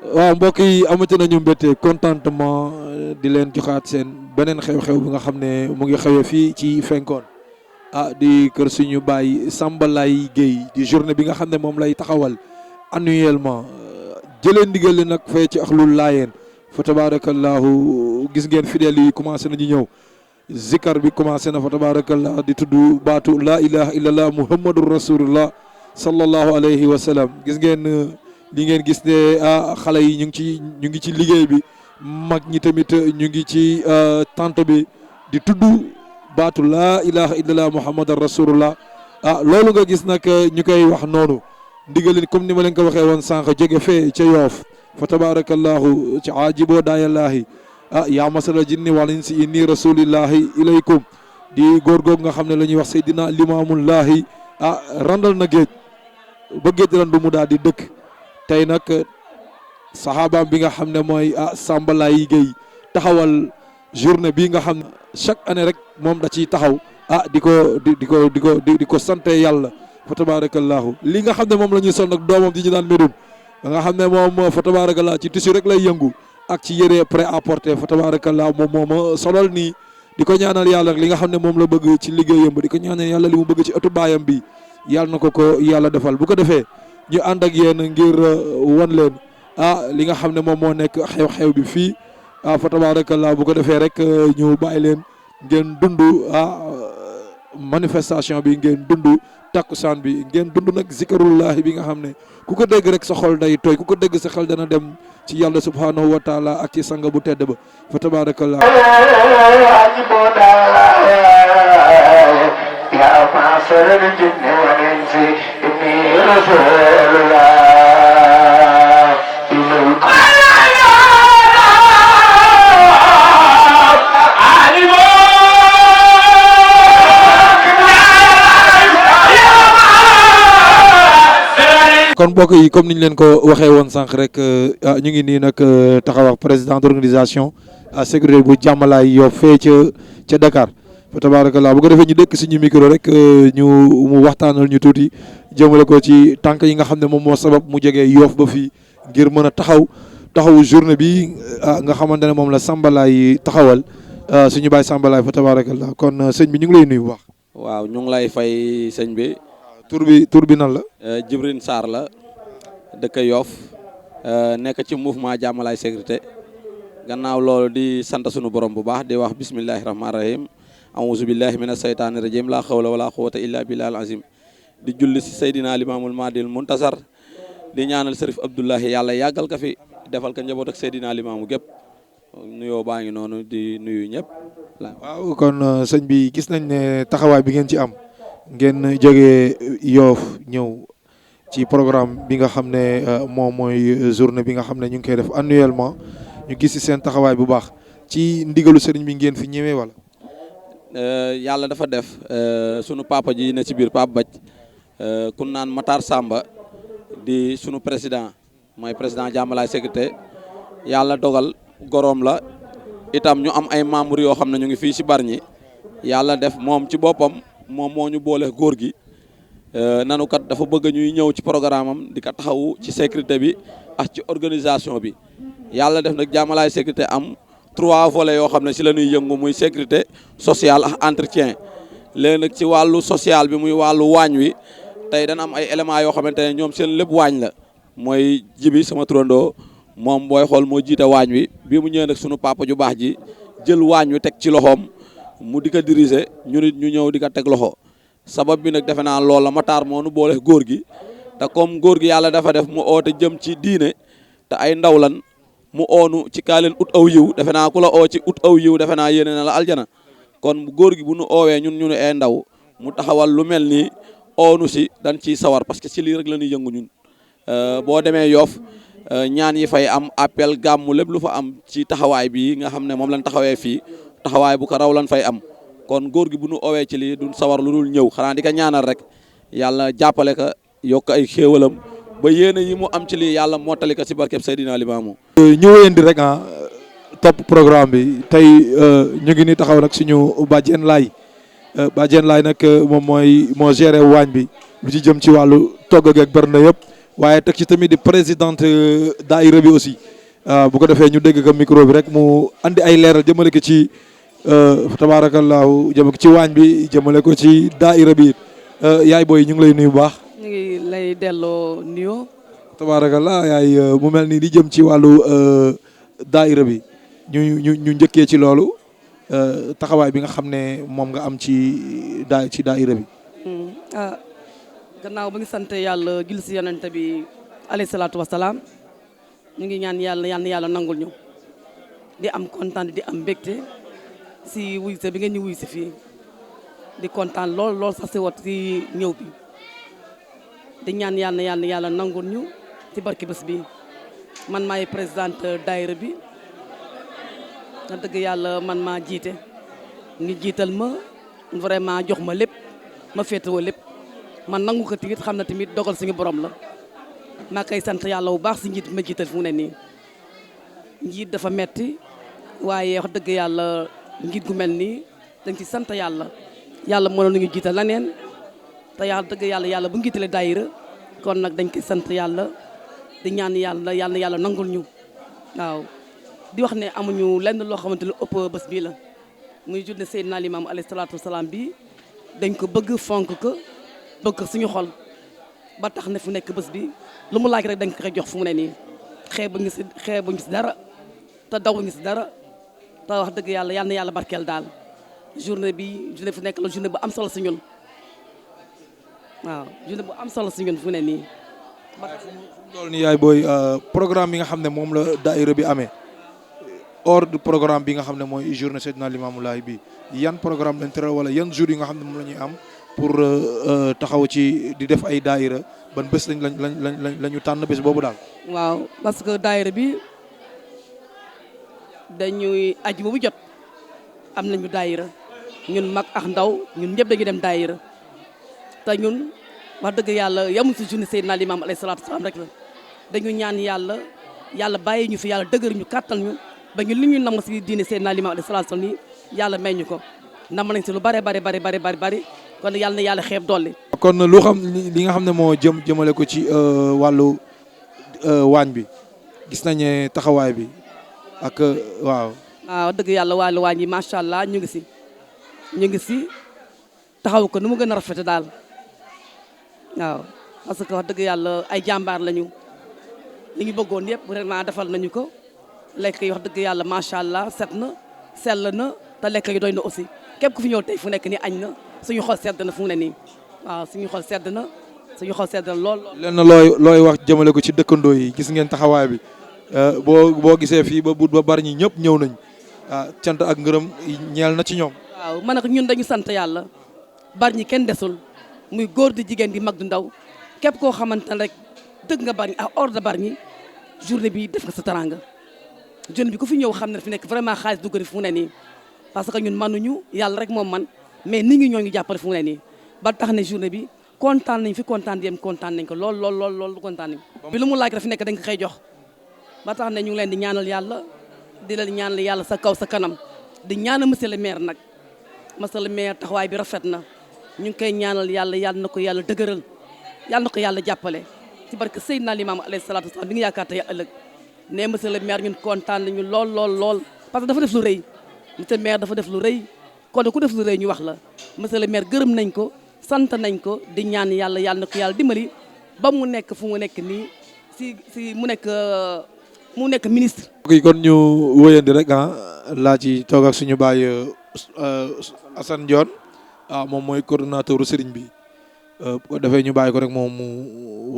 waaw mbokk yi amati nañu mbette contentement di leen joxaat seen beneen xew-xew bi nga xam ne mu ngi xewee fii ci Fenkon di kër suñu baay Samba Laye Guèye di journée bi nga xam ne moom lay taxawal annuellement jëlee ndigal li nag fee ci axlul laayeen fa tabarakallahu gis ngeen fidèles yi commencé nañu ñëw zikar bi commencé na fa tabarakallah di tudd baatu laa ilaha illallah muhammadur rasulullah sallallahu alayhi wa sallam gis ngeen li ngeen gis ne xale yi ñu ngi ci liggéey bi mag ñi tamit ñu ngi ci tente bi di tudd baatu laa ilaha illallah muhammadar rasulullah loolu nga gis nag ñu koy wax noonu ndigalin comme ni ma leen ko waxee woon sànq jóge fee ca Yoof fa tabarakallahu ci aajiboo daayallaahi yaa masala jinni wal insi inni rasulillahi ilaykum di góor googu nga xam ne la ñuy wax Seydina Limaamullahi randal na géej ba géej randu mu daal di dëkk tey nag saxaabaam bi nga xam ne mooy Samba Laye Guèye taxawal journée bii nga xam ne chaque année rek moom da ciy taxaw di ko sante yàlla fa tabarakallahu li nga xam ne moom la ñuy sol nag doomam di ñu daan medun nga xam ne moom fa tabarakallah ci tissu rek lay yëngu ak ci yére prêt à porter fa tabarakallah moom mooma solal nii di ko ñaanal yàlla li nga xam ne moom la bëgg ci liggéeyam ba di ko ñaanal yàlla li mu bëgg ci ëttu baayam bi yàlla na ko yàlla defal bu ko defee ñu ànd ak yéen ngir wan leen li nga xam ne moom moo nekk xew-xew bi fii fa tabarakallah bu ko defee rek ñu bàyyi leen ngeen dund manifestation bi ngeen dund takkusaan bi ngeen dund nag zikarullahi bi nga xam ne ku ko dégg rek sa xol day tooy ku ko dégg sa xel dana dem ci yàlla subhanahu wa taala ak ci sanga bu tedd ba fa tabarakallah kon mbokk yi comme niñ leen ko waxee woon sànq rek ñu ngi nii nag taxaw ak président d'organisation sécurité bu jàmmalaay Yoff fee ca Dakar fa tabarakallah bu ko defee ñu dëkk suñu micro rek mu waxtaanal ñu tuuti jëmale ko ci tànk yi nga xam ne moom moo sabab mu jógee Yoff ba fii ngir mën a taxawu journée bi nga xamante ne moom la Samba Laye taxawal suñu baay Samba Laye fa tabarakallah kon sëñ bi ñu ngi lay nuyu bu baax. waaw ñu ngi lay fay sëñ bi. tur bi nan la. Djibril Sarr la dëkk Yoff nekk ci mouvement jàmmalaay sécurité gannaaw loolu di sant sunu borom bu baax di wax bismillahi rahmaani rahim auzu billahi mina seytaani rajim la xawla wala quwwata illa billahi al azim di julli si Seydina Limaamul Mahdil Muntasar di ñaanal Serif Abdoulahi yàlla yàggal ka fi defal ka njaboot ak Seydina Limaamu gépp nuyoo baa ngi noonu di nuyu ñëpp. waaw kon sëñ bi gis nañ ne taxawaay bi ngeen ci am. ngeen jógee Yoff ñëw ci programme bi nga xam ne moom mooy journée bi nga xam ne ñu ngi koy def annuellement ñu gis ci seen taxawaay bu baax ci ndigalu sëriñ bi ngeen fi ñëwee wala. yàlla dafa def sunu papa ji ne ci biir Pape Bac kun naan Matar Samba di sunu président mooy président jàmmalaay sécurité yàlla dogal goroom la itam ñu am ay membres yoo xam ne ñu ngi fii ci Bargny yàlla def moom ci boppam. moom moo ñu boole góor gi nanu kat dafa bëgg ñuy ñëw ci programme am di ko taxawu ci sécurité bi ak ci organisation bi yàlla def nag jàmmalaay sécurité am 3 volets yoo xam ne ci la ñuy yëngu muy sécurité sociale ak entretien léegi nag ci wàllu social bi muy wàllu waañ wi tey dana am ay éléments yoo xamante ne ñoom seen lépp waañ la mooy jibi sama turandoo moom booy xool moo jiite waañ wi bi mu ñëwee nag sunu papa ju baax ji jël waañ wi teg ci loxoom. mu di ko diriger ñu nit ñu ñëw di ko teg loxo sabab bi nag defe naa loolu la Matar moo nu boole góor gi te comme góor gi yàlla dafa def mu oote jëm ci diine te ay ndaw lan mu oonu ci kaa leen ut aw yiw defe naa ku la oo ci ut aw yiw defe naa yéene na la aljana kon góor gi bu nu oowee ñun ñu ne ay ndaw mu taxawal lu mel nii oonu si dañ ciy sawar parce que si lii rek la ñuy yëngu ñun boo demee Yoff ñaan yi fay am appel gàmmu lépp lu fa am ci taxawaay bi nga xam ne moom lañ taxawee fii taxawaay bu ko raw lan fay am kon góor gi bu nu owee ci lii duñ sawar lu dul ñëw xanaa di ko ñaanal rek yàlla jàppale ka yokk ay xéewalam ba yéene yi mu am ci lii yàlla mottali ko si barkeb Seydina Limaamu ñëween di rek topp programme bi tey ñu ngi ni taxaw nag suñu Badiane Laye nag moom moo géré waañ bi lu ci jëm ci wàllu togg ak berne yëpp waaye teg ci tamit di présidente daayira bi aussi bu ko defee ñu dégg ko micro bi rek mu andi ay leeral jëmale ko ci tabaarakallaahu jëmale ko ci waañ bi jëmale ko ci daayira bi yaay booy ñu ngi lay nuyu bu baax. ñu ngi lay delloo nuyoo. tabaarakallah yaay mu mel ni di jëm ci wàllu daayira bi ñu njëkkee ci loolu taxawaay bi nga xam ne moom nga am ci daayira bi. Gannaaw ba ngi sant yàlla jul si yonent bi alayhi salaatu wasalaam ñu ngi ñaan yàlla nangul ñu di am kontaan di am mbégte si wuy sa bi ngeen ñu wuy si fii di kontaan lool sax si wat si ñëw bi di ñaan yàlla nangul ñu ci barki bés bi man maay présidente daayira bi na dëgg yàlla man maa jiite ngi jiital ma vraiment jox ma lépp ma féetewoo lépp man nangu ko tamit xam na tamit dogal suñu borom la maa koy sant yàlla bu baax si njiit ma jiital fu mu ne nii njiit dafa metti waaye wax dëgg yàlla njiit gu mel nii dañ ci sant yàlla mënoon nañu jiital leneen te yàlla dëgg yàlla bu njiitalee daayira kon nag dañ koy sant yàlla di ñaan yàlla nangul ñu waaw di wax ne amuñu lenn loo xamante lu ëpp bés bii la muy journée Seydina Limaamu alayhi salaatu wasalaam bi dañ ko bëgg fonk ko bëgg suñu xol ba tax ne fu nekk bés bi lu mu laaj rek dañ ko koy jox fu mu ne nii xeebuñu si dara te dawuñu si dara te wax dëgg yàlla barkeel daal journée fu nekk la journée bu am solo si ñun waaw journée bu am solo si ñun fu ne nii. fu mu toll nii yaay booy programme bi nga xam ne moom la daayira bi amee hors du programme bi nga xam ne mooy journée Seydina Limaamu Laay bi yan programme lañ tëral wala yan jours yi nga xam ne moom la ñuy am pour taxaw ci di def ay daayira ban bés la ñu tànn bés boobu daal. waaw parce que daayira bi dañuy aji bu jot am nañu daayira ñun mag ak ndaw ñun ñëpp dañuy dem daayira te ñun wax dëgg yàlla yamul si journée Seydina Limaamu alayhi salaatu wasalaam rek la dañu ñaan yàlla bàyyi ñu fi yàlla dëgër ñu kàttal ñu ba ñu li ñu nam si diine Seydina Limaamu alayhi salaatu wasalaam ni yàlla may ñu ko nam nañ si lu bari kon yàlla na yàlla xeeb dolli. kon li nga xam ne moo jëmale ko ci wàllu waañ bi gis nañu taxawaay bi ak waaw. waaw dëgg yàlla wàllu waañ yi macha allah ñu ngi si taxaw ko nu mu gën a rafete daal waaw parce que wax dëgg yàlla ay jàmbaar lañu li ñu bëggoon yëpp vraiment defal nañu ko lekk yi wax dëgg yàlla macha allah set na sell na te lekk yi doy na aussi képp ku fi ñëw tey fu nekk ni añ na suñu xol sedd na fu mu ne nii waaw suñu xol sedd na lool. lenn looy wax jëmale ko ci dëkkandoo yi gis ngeen taxawaay bi boo gisee fii ba but ba bari ñi ñëpp ñëw nañ cant ak ngërëm ñeel na ci ñoom. waaw man nag ñun dañu sant yàlla bari ñi kenn desul muy góor di jigéen di mag du ndaw képp koo xamante ne rek dëgg nga bari ñi ak hors de bari ñi journée bi def nga sa taranga journée bi ku fi ñëw xam ne fi nekk vraiment xaalis dugg fu mu ne nii parce que ñun mënuñu yàlla rek moom man mais nit ñi ñoo ngi jàppale fu mu ne nii ba tax ne journée bi kontaan nañ fi kontaan yem kontaan nañ ko lool kontaan nañ bi lu mu laaj rek fi nekk dañ ko koy jox ba tax ne ñu ngi leen di ñaanal yàlla di leen ñaanal yàlla sa kaw sa kanam di ñaanal monsieur le maire nag monsieur le maire taxawaay bi rafet na ñu ngi koy ñaanal yàlla na ko yàlla dëgëral yàlla na ko yàlla jàppale ci barke Seydina Limaamu alayhi salaatu wasalaam bi nga yaakaar tey ëllëg ne monsieur le maire ñun kontaan nañu lool parce que dafa def lu rëy monsieur le maire dafa def lu rëy kon ku def lu rëy ñu wax la monsieur le maire gërëm nañ ko sant nañ ko di ñaan yàlla na ko yàlla dimbali ba mu nekk fu mu nekk nii si mu nekk ministre. kon ñu wóyandi rek laa ci toog ak suñu baay Assane Ndione moom mooy coordonnateur sëriñ bi bu ko defee ñu bàyyi ko rek moom mu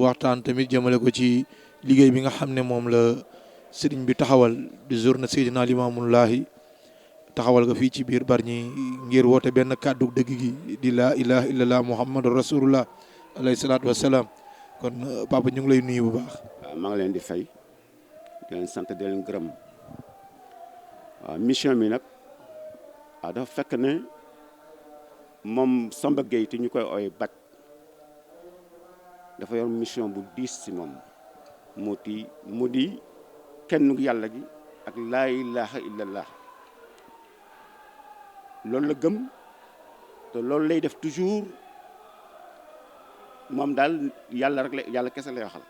waxtaan tamit jëmale ko ci liggéey bi nga xam ne moom la sëriñ bi taxawal di journée Seydina Limaamu Laay taxawal nga fii ci biir Bargny ngir woote benn kàddu dëgg gi di laa ilaha illallah muhammadu rasulullah alayhi salaatu wasalaam kon papa ñu ngi lay nuyu bu baax. waaw maa ngi leen di fay di leen sant di leen gërëm waaw mission bi nag dafa fekk ne moom Samba Gueye te ñu koy ooy Bac dafa yor mission bu diis si moom mu di kenn yàlla gi ak laa ilaha illallah loolu la gëm te loolu lay def toujours moom daal yàlla rek la yàlla kese lay waxal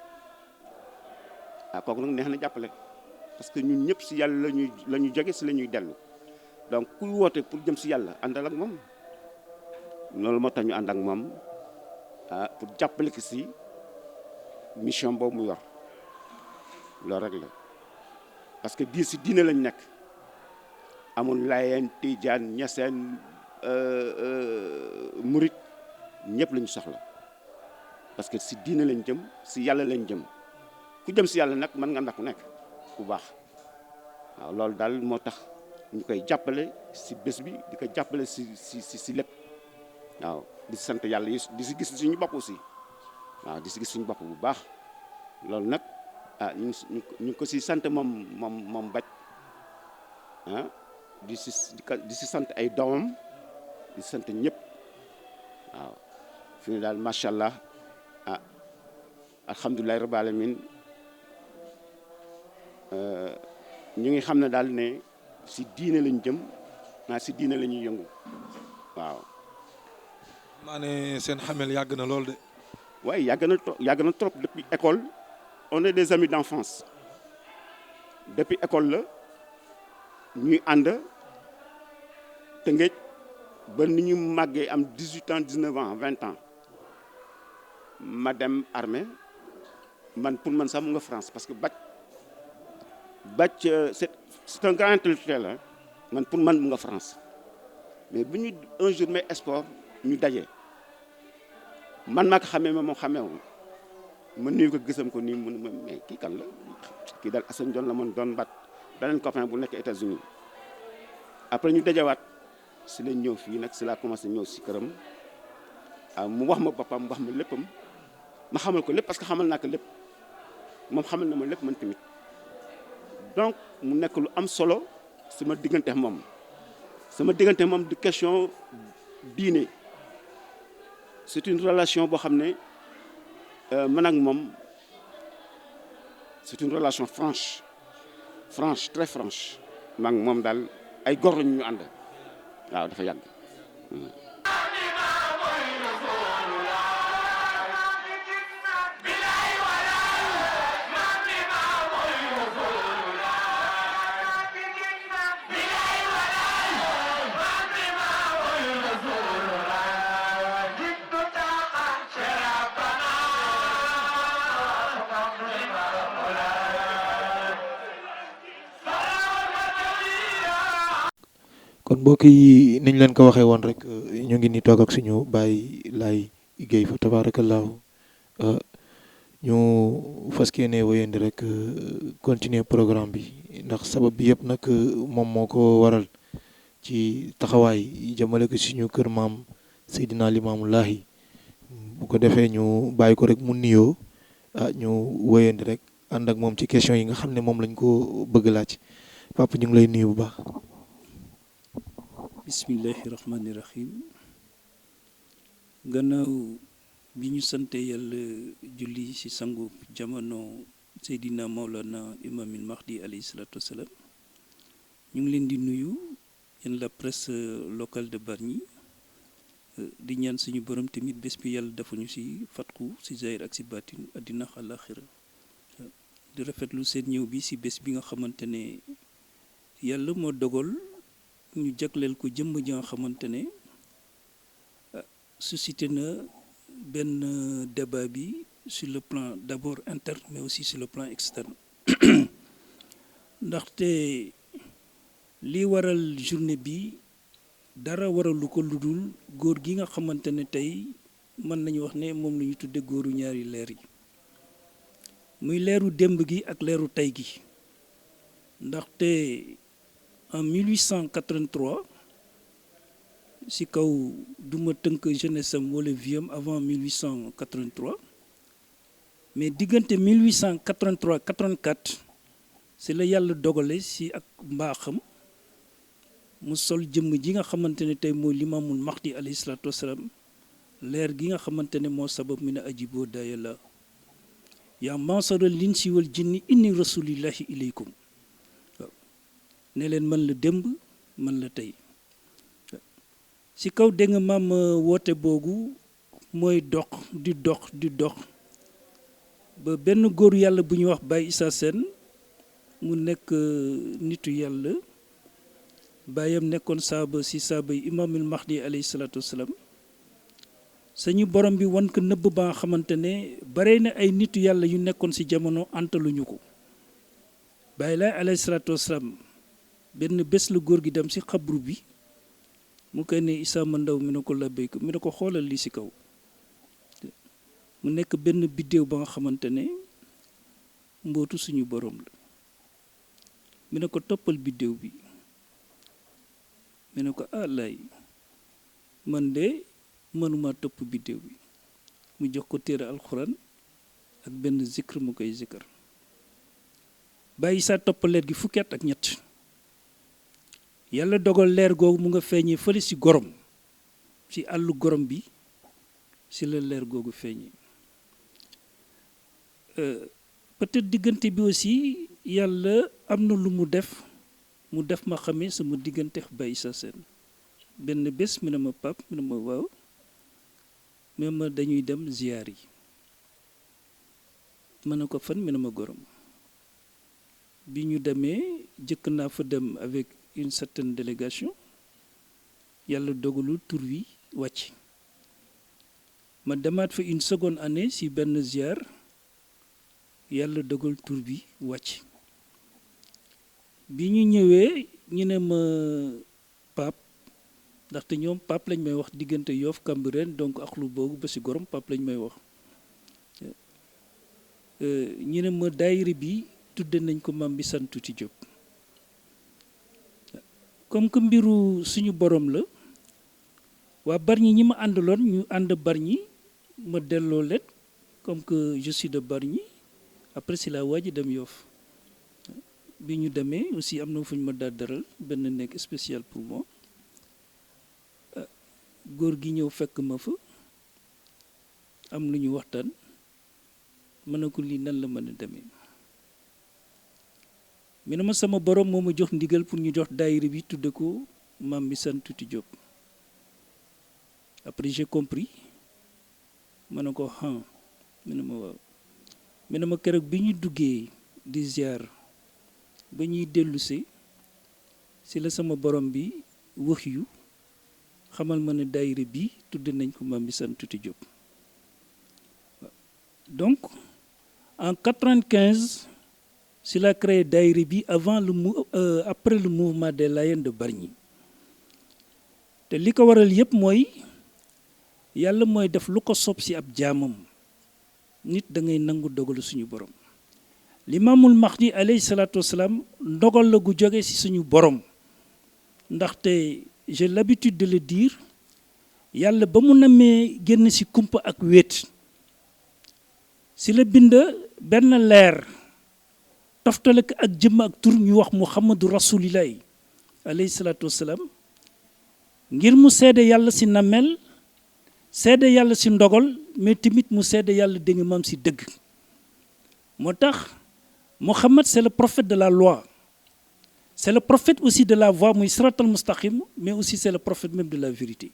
kooku nag neex na jàppale parce que ñun ñëpp si yàlla la ñuy jóge si la ñuy dellu donc kuy woote pour jëm si yàlla àndal ak moom loolu moo tax ñu ànd ak moom pour jàppale ko si mission boobu mu yor loolu rek la parce que si diine lañ nekk amul Laayeen Tijaan Ñaseen murit ñëpp lañu soxla parce que si diine lañ jëm si yàlla lañ jëm ku jëm si yàlla nag mën nga ndax ku nekk bu baax waaw loolu daal moo tax ñu koy jàppale si bés bi di ko jàppale si lépp waaw di si sant yàlla di si gis suñu bopp aussi waaw di si gis suñu bopp bu baax loolu nag ñu ngi ko si sant moom Bac di si sant ay doomam di sant ñëpp waaw fi ne daal macha allah alhamdulilahi rabbil alamin ñu ngi xam ne daal ne si diine lañ jëm si diine la ñuy yëngu waaw. maa ne seen xamel yàgg na lool de. waaye yàgg na trop depuis école on est des amis d'enfance depuis école la ñuy ànd Tëngéej ba ni ñu màggee am 18 ans 19 ans 20 ans ma dem armée man pour man sax mu nga France parce que Bac c'est un grand intellectuel man pour man mu nga France mais bu ñu un jour mais sport ñu daje man maa ko xamee ma moom xamee wu ma nuyu ko gisam ko nii mu ne ma mais kii kan la kii daal Assane Dione la man doon Bac beneen copain bu nekk États-Unis après ñu dajawaat si la ñëw fii nag si la commencé ñëw si këram mu wax ma boppam wax ma léppam ma xamal ko lépp parce que xamal naa ko lépp moom xamal na ma lépp man tamit donc mu nekk lu am solo sama diggante moom du question diine c'est une relation boo xam ne man ak moom c'est une relation franche très franche maa ngi moom daal ay góor lañu ñu ànd waaw dafa yàgg. kon mbokk yi niñ leen ko waxee woon rek ñu ngi ni toog ak suñu baay Laye Guèye fa tabaarakallaahu ñu fas yéene wéyandi rek continuer programme bi ndax sabab bi yëpp nag moom moo ko waral ci taxawaay jëmale ko suñu kër maam Seydina Limaamu Laahi bu ko defee ñu bàyyi ko rek mu nuyoo ñu wéyandi rek ànd ak moom ci question yi nga xam ne moom lañ ko bëgg laaj papa ñu ngi lay nuyu bu baax. bismillahi rahmaani rahim gannaaw bi ñu sante yàlla julli ci sangu jamono Seydina Maulana Imamil Mahdi alayhi salatu wassalam ñu ngi leen di nuyu yéen la presse locale de Bargny di ñaan suñu borom tamit bés bi yàlla dafa ñu ci fatku ci zahir ak ci baatin àddina àllaaxira di rafetlu seen ñëw bi ci bés bi nga xamante ne yàlla moo dogal ñu jagleel ko jëmm ji nga xamante ne suscité na benn débat bi sur le plan d'abord interne mais aussi sur le plan externe ndaxte li waral journée bi dara waralu ko lu dul góor gi nga xamante ne tey mën nañu wax ne moom la ñu tudde góoru ñaari leer yi muy leeru démb gi ak leeru tey gi ndaxte en 1883 si kaw duma tënk jeunesse am wala vie am avant 1883 mais diggante 1883 84 si la yàlla dogale si ak mbaaxam mu sol jëmm ji nga xamante ne tey mooy limaamul Mahdi alayhi salaatu wasalaam leer gi nga xamante ne moo sabab mi ne ajiboo daaya la yaa maasaral linsi wal jinni inni rasulillahi ilaykum ne leen man la démb man la tey si kaw dégg nga maam woote boogu mooy dox di dox ba benn góoru yàlla bu ñuy wax Baye Issa Sène mu nekk nitu yàlla baayam nekkoon saaba si saaba yi imaamul mahdi alayhi salaatu wasalaam sañu borom bi wan ko nëbb ba nga xamante ne bare na ay nitu yàlla yu nekkoon si jamono antaluñu ko Baye Laay alayhi salaatu wasalaam benn bés la góor gi dem si xabru bi mu koy ne Issa ma ndaw mi ne ko labbayka mi ne ko xoolal lii si kaw mu nekk benn biddéew ba nga xamante ne mbootu suñu borom la mi ne ko toppal biddéew bi mi ne ko Laay man de mënuma topp biddéew bi mu jox ko téere alxuraan ak benn zikr mu koy zikr bàyyi saa topp leer gi fukki at ak ñett yàlla dogal leer googu mu nga feeñee fële si gorom si àllu gorom bi si la leer googu feeñee peut-être diggante bi aussi yàlla am na lu mu def ma xamee sama diggante Baye Issa Sène benn bés mi ne ma pap mi ne ma waaw mais ma dañuy dem ziyaar yi ma ne ko fan mi ne ma gorom bi ñu demee jëkk naa fa dem avec une certaine délégation yàlla dogalul tur wi wàcc ma demaat fa une seconde année si benn ziar yàlla dogal tur bi wàcc bi ñu ñëwee ñu ne ma pap ndaxte ñoom pap lañ may wax diggante Yoff Cambérène donc ak lu boobu ba si gorom pap lañ may wax ñu ne ma daayira bi tudde nañ ko Mame Mbissane Tuuti Diop comme que mbiru suñu borom la waa Bargny ñi ma àndaloon ñu ànd Bargny ma delloo leen comme que je suis de Bargny après si la waaj dem Yoff bi ñu demee aussi am na fu ñu ma daal benn nekk spécial pour moi góor gi ñëw fekk ma fa am lu ñu waxtaan mën na ko lii nan la mën a demee mi ne ma sama borom moo ma jox ndigal pour ñu jox daayira bi tudde ko Mame Mbissane Tuuti Diop après j'ai compris ma ne ko mi ne ma waaw mi ne ma keroog bi ñu duggee di ziar ba ñuy dellusee si la sama borom bi wax yu xamal ma ne daayira bi tudde nañ ko Mame Mbissane Tuuti Diop donc en 95 s'il a créé daayira bi après le mouvement des Layènes de Bargny te li ko waral yëpp mooy yàlla mooy def lu ko sob si ab jaamam nit da ngay nangu dogalu suñu borom Limaamul Mahdi alayhi salaatu wasalaam ndogal la gu jóge si suñu borom ndaxte j'ai l'habitude de le dire yàlla ba mu namee génn si kumpa ak wéet si la bind benn leer toftale ko ak jëmm ak tur ñu wax Muhammadu Rasulillahi alayhi salaatu wasalaam ngir mu seede yàlla si namel seede yàlla si ndogal mais tamit mu seede yàlla dégg maam si dëgg moo tax Muhammad c'est le prophète de la loi c'est le prophète aussi de la voie muy siratal mustaqim mais aussi c'est le prophète même de la vérité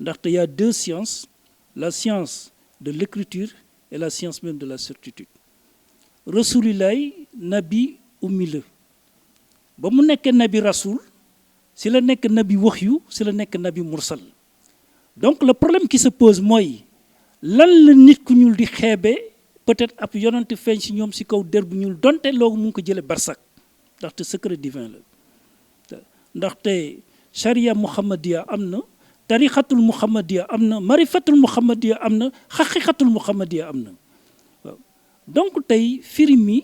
ndaxte y a deux sciences la science de l'écriture et la science même de la certitude Rasulillahi nabi ummi la ba mu nekk nabi rasul si la nekk nabi waxyu si la nekk nabi mursal donc le problème qui se pose mooy lan la nit ku ñuul di xeebe peut-être ab yonante feeñ si ñoom si kaw der bu ñuul donte loogu mu ngi ko jële barsak ndaxte secret divin la ndaxte charia muhammadiya am na tarixatul muhammadiya am na marifatul muhammadiya am na xaqiqatul muhammadiya am na waaw donc tey firi mi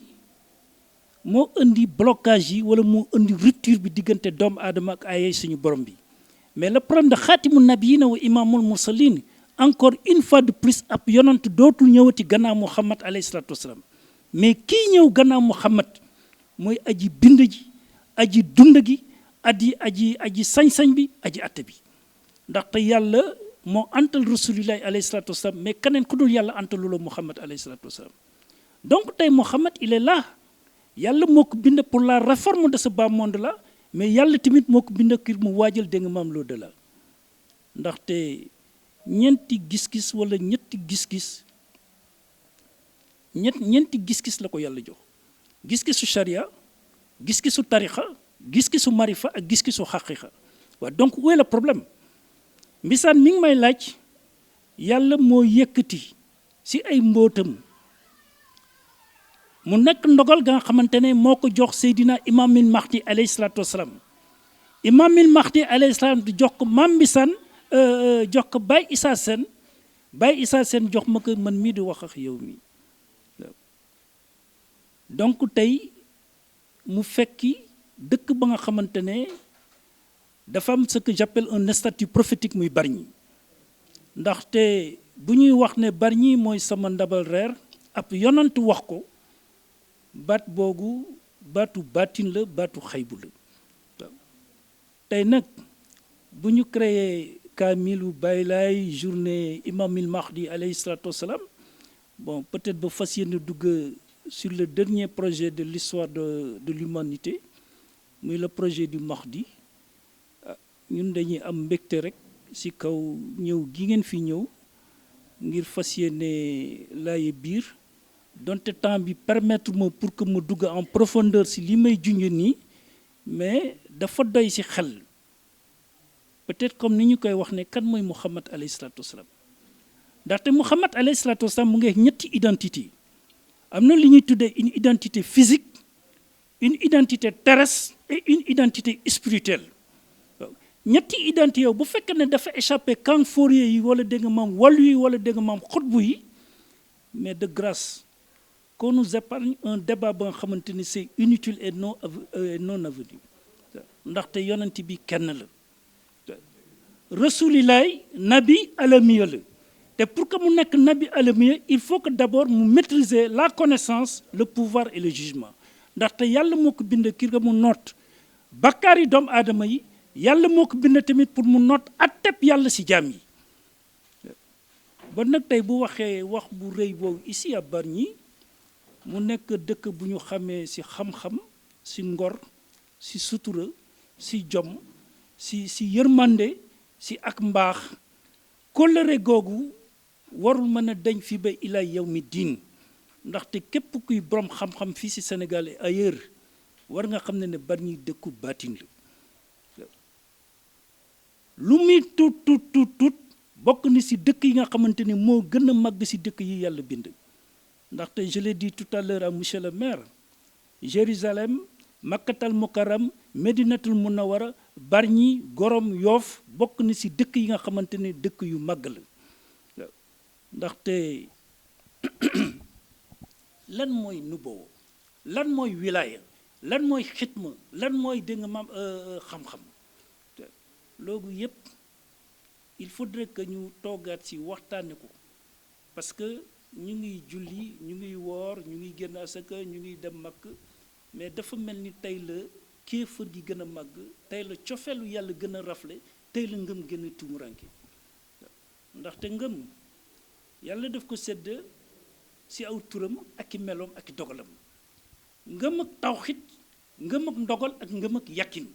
moo indi blocage yi wala moo indi rupture bi diggante doomu aadama ak ayay suñu borom bi mais le problème de xaatimu nabiyina wa imamul mursalin encore une fois de plus ab yonant dootul ñëwati gannaaw Muhammad alayhi salaatu wasalaam mais kii ñëw gannaaw Muhammad mooy aji bind ji aji dund gi aji sañ-sañ bi aji atte bi ndaxte yàlla moo antal rasulillahi alayhi salaatu wasalaam mais keneen ku dul yàlla antaluloo Muhammad alayhi salaatu wasalaam donc tey Muhammad il est là yàlla moo ko bind pour la réforme de ce bas monde là mais yàlla tamit moo ko bind kir mu waajal dégg nga maam loo de la ndaxte ñeenti gis-gis wala ñetti gis-gis ñeenti gis-gis la ko yàlla jox gis-gisu sharia gis-gisu tarixa gis-gisu marifa ak gis-gisu xaqiqa waaw donc où est le problème mbisaan mi ngi may laaj yàlla moo yëkkati si ay mbootam mu nekk ndogal ga nga xamante ne moo ko jox Seydina Imamil Mahdi alayhi salaatu wasalaam Imamil Mahdi alayhi salaam di jox ko Mame Mbissane jox ko Baye Issa Sène Baye Issa Sène jox ma ko man mii di wax ak yow mi donc tey mu fekki dëkk ba nga xamante ne dafa am ce que j'appelle un statut prophétique muy Bargny ndaxte bu ñuy wax ne Bargny mooy sama ndabal reer ab yonant wax ko baat boogu baatu baatin la baatu xaybu la waaw tey nag bu ñu créé kaamilu Baye Laye journée Imamil Mahdi alayhi salatu wassalam bon peut-être ba fas yéene dugg sur le dernier projet de l'histoire de l'humanité muy le projet du Mahdi ñun dañuy am mbégte rek ci kaw ñëw gi ngeen fi ñëw ngir fas yéene laaye biir donte temps bi permettre ma pour que mu dugg en profondeur ci li may junj nii mais dafa doy ci xel peut-être comme ni ñu koy wax ne kan mooy Muhammad alayhi salatu wassalam ndaxte Muhammad alayhi salatu wassalam mu ngi ñetti identité am na li ñuy tuddee une identité physique une identité terrestre et une identité spirituelle waaw ñetti identité yow bu fekkee ne dafa échappé kan fourier yi wala dégg nga maam wàllu yi wala dégg nga maam xutbu yi mais de grâce qu'on nous épargne un débat ba nga xamante ni c'est inutile et non avenu ndaxte yonent bi kenn la rasulilaay nabi alamiya la te pour que mu nekk nabi alamiya il faut que d'abord mu maîtriser la connaissance le pouvoir et le jugement ndaxte yàlla moo ko bind kii nga mu noot bakkaar yi doomu aadama yi yàlla moo ko bind tamit pour mu noot atteb yàlla ci jaam yi ba nag tey bu waxee wax bu rëy boobu ici à Bargny mu nekk dëkk bu ñu xamee ci xam-xam ci ngor ci sutura ci jom ci yërmande ci ak mbaax kóllëre googu warul mën a dañ fi ba ilaa yawmi diin ndaxte képp kuy borom xam-xam fii ci Sénégal et ailleurs war nga xam ne Bargny dëkku baatin la lu muy tuut bokk ni ci dëkk yi nga xamante ni moo gën a màgg ci dëkk yi yàlla bind ndaxte je l'ai dit tout à l'heure à monsieur le maire Jérusalem Makkatal Mukarram Medinatul Munawara Bargny Gorom Yoff bokk ni ci dëkk yi nga xamante ne dëkk yu màgg la ndaxte lan mooy nubuwa lan mooy wilaya lan mooy xitma lan mooy dégg nga maam xam-xam loolu yépp il faudrait que ñu toogaat ci waxtaane ko parce que ñu ngi julli ñu ngi woor ñu ngi génn asaka ñu ngi dem Makka mais dafa mel ni tey la kéefër gi gën a màgg tey la cofeelu yàlla gën a rafle tey la ngëm gën a tuumuranke ndaxte ngëm yàlla daf ko sedd ci aw turam ak i meloom ak i dogalam ngëm ak tawxit ngëm ak ndogal ak ngëm ak yàkkin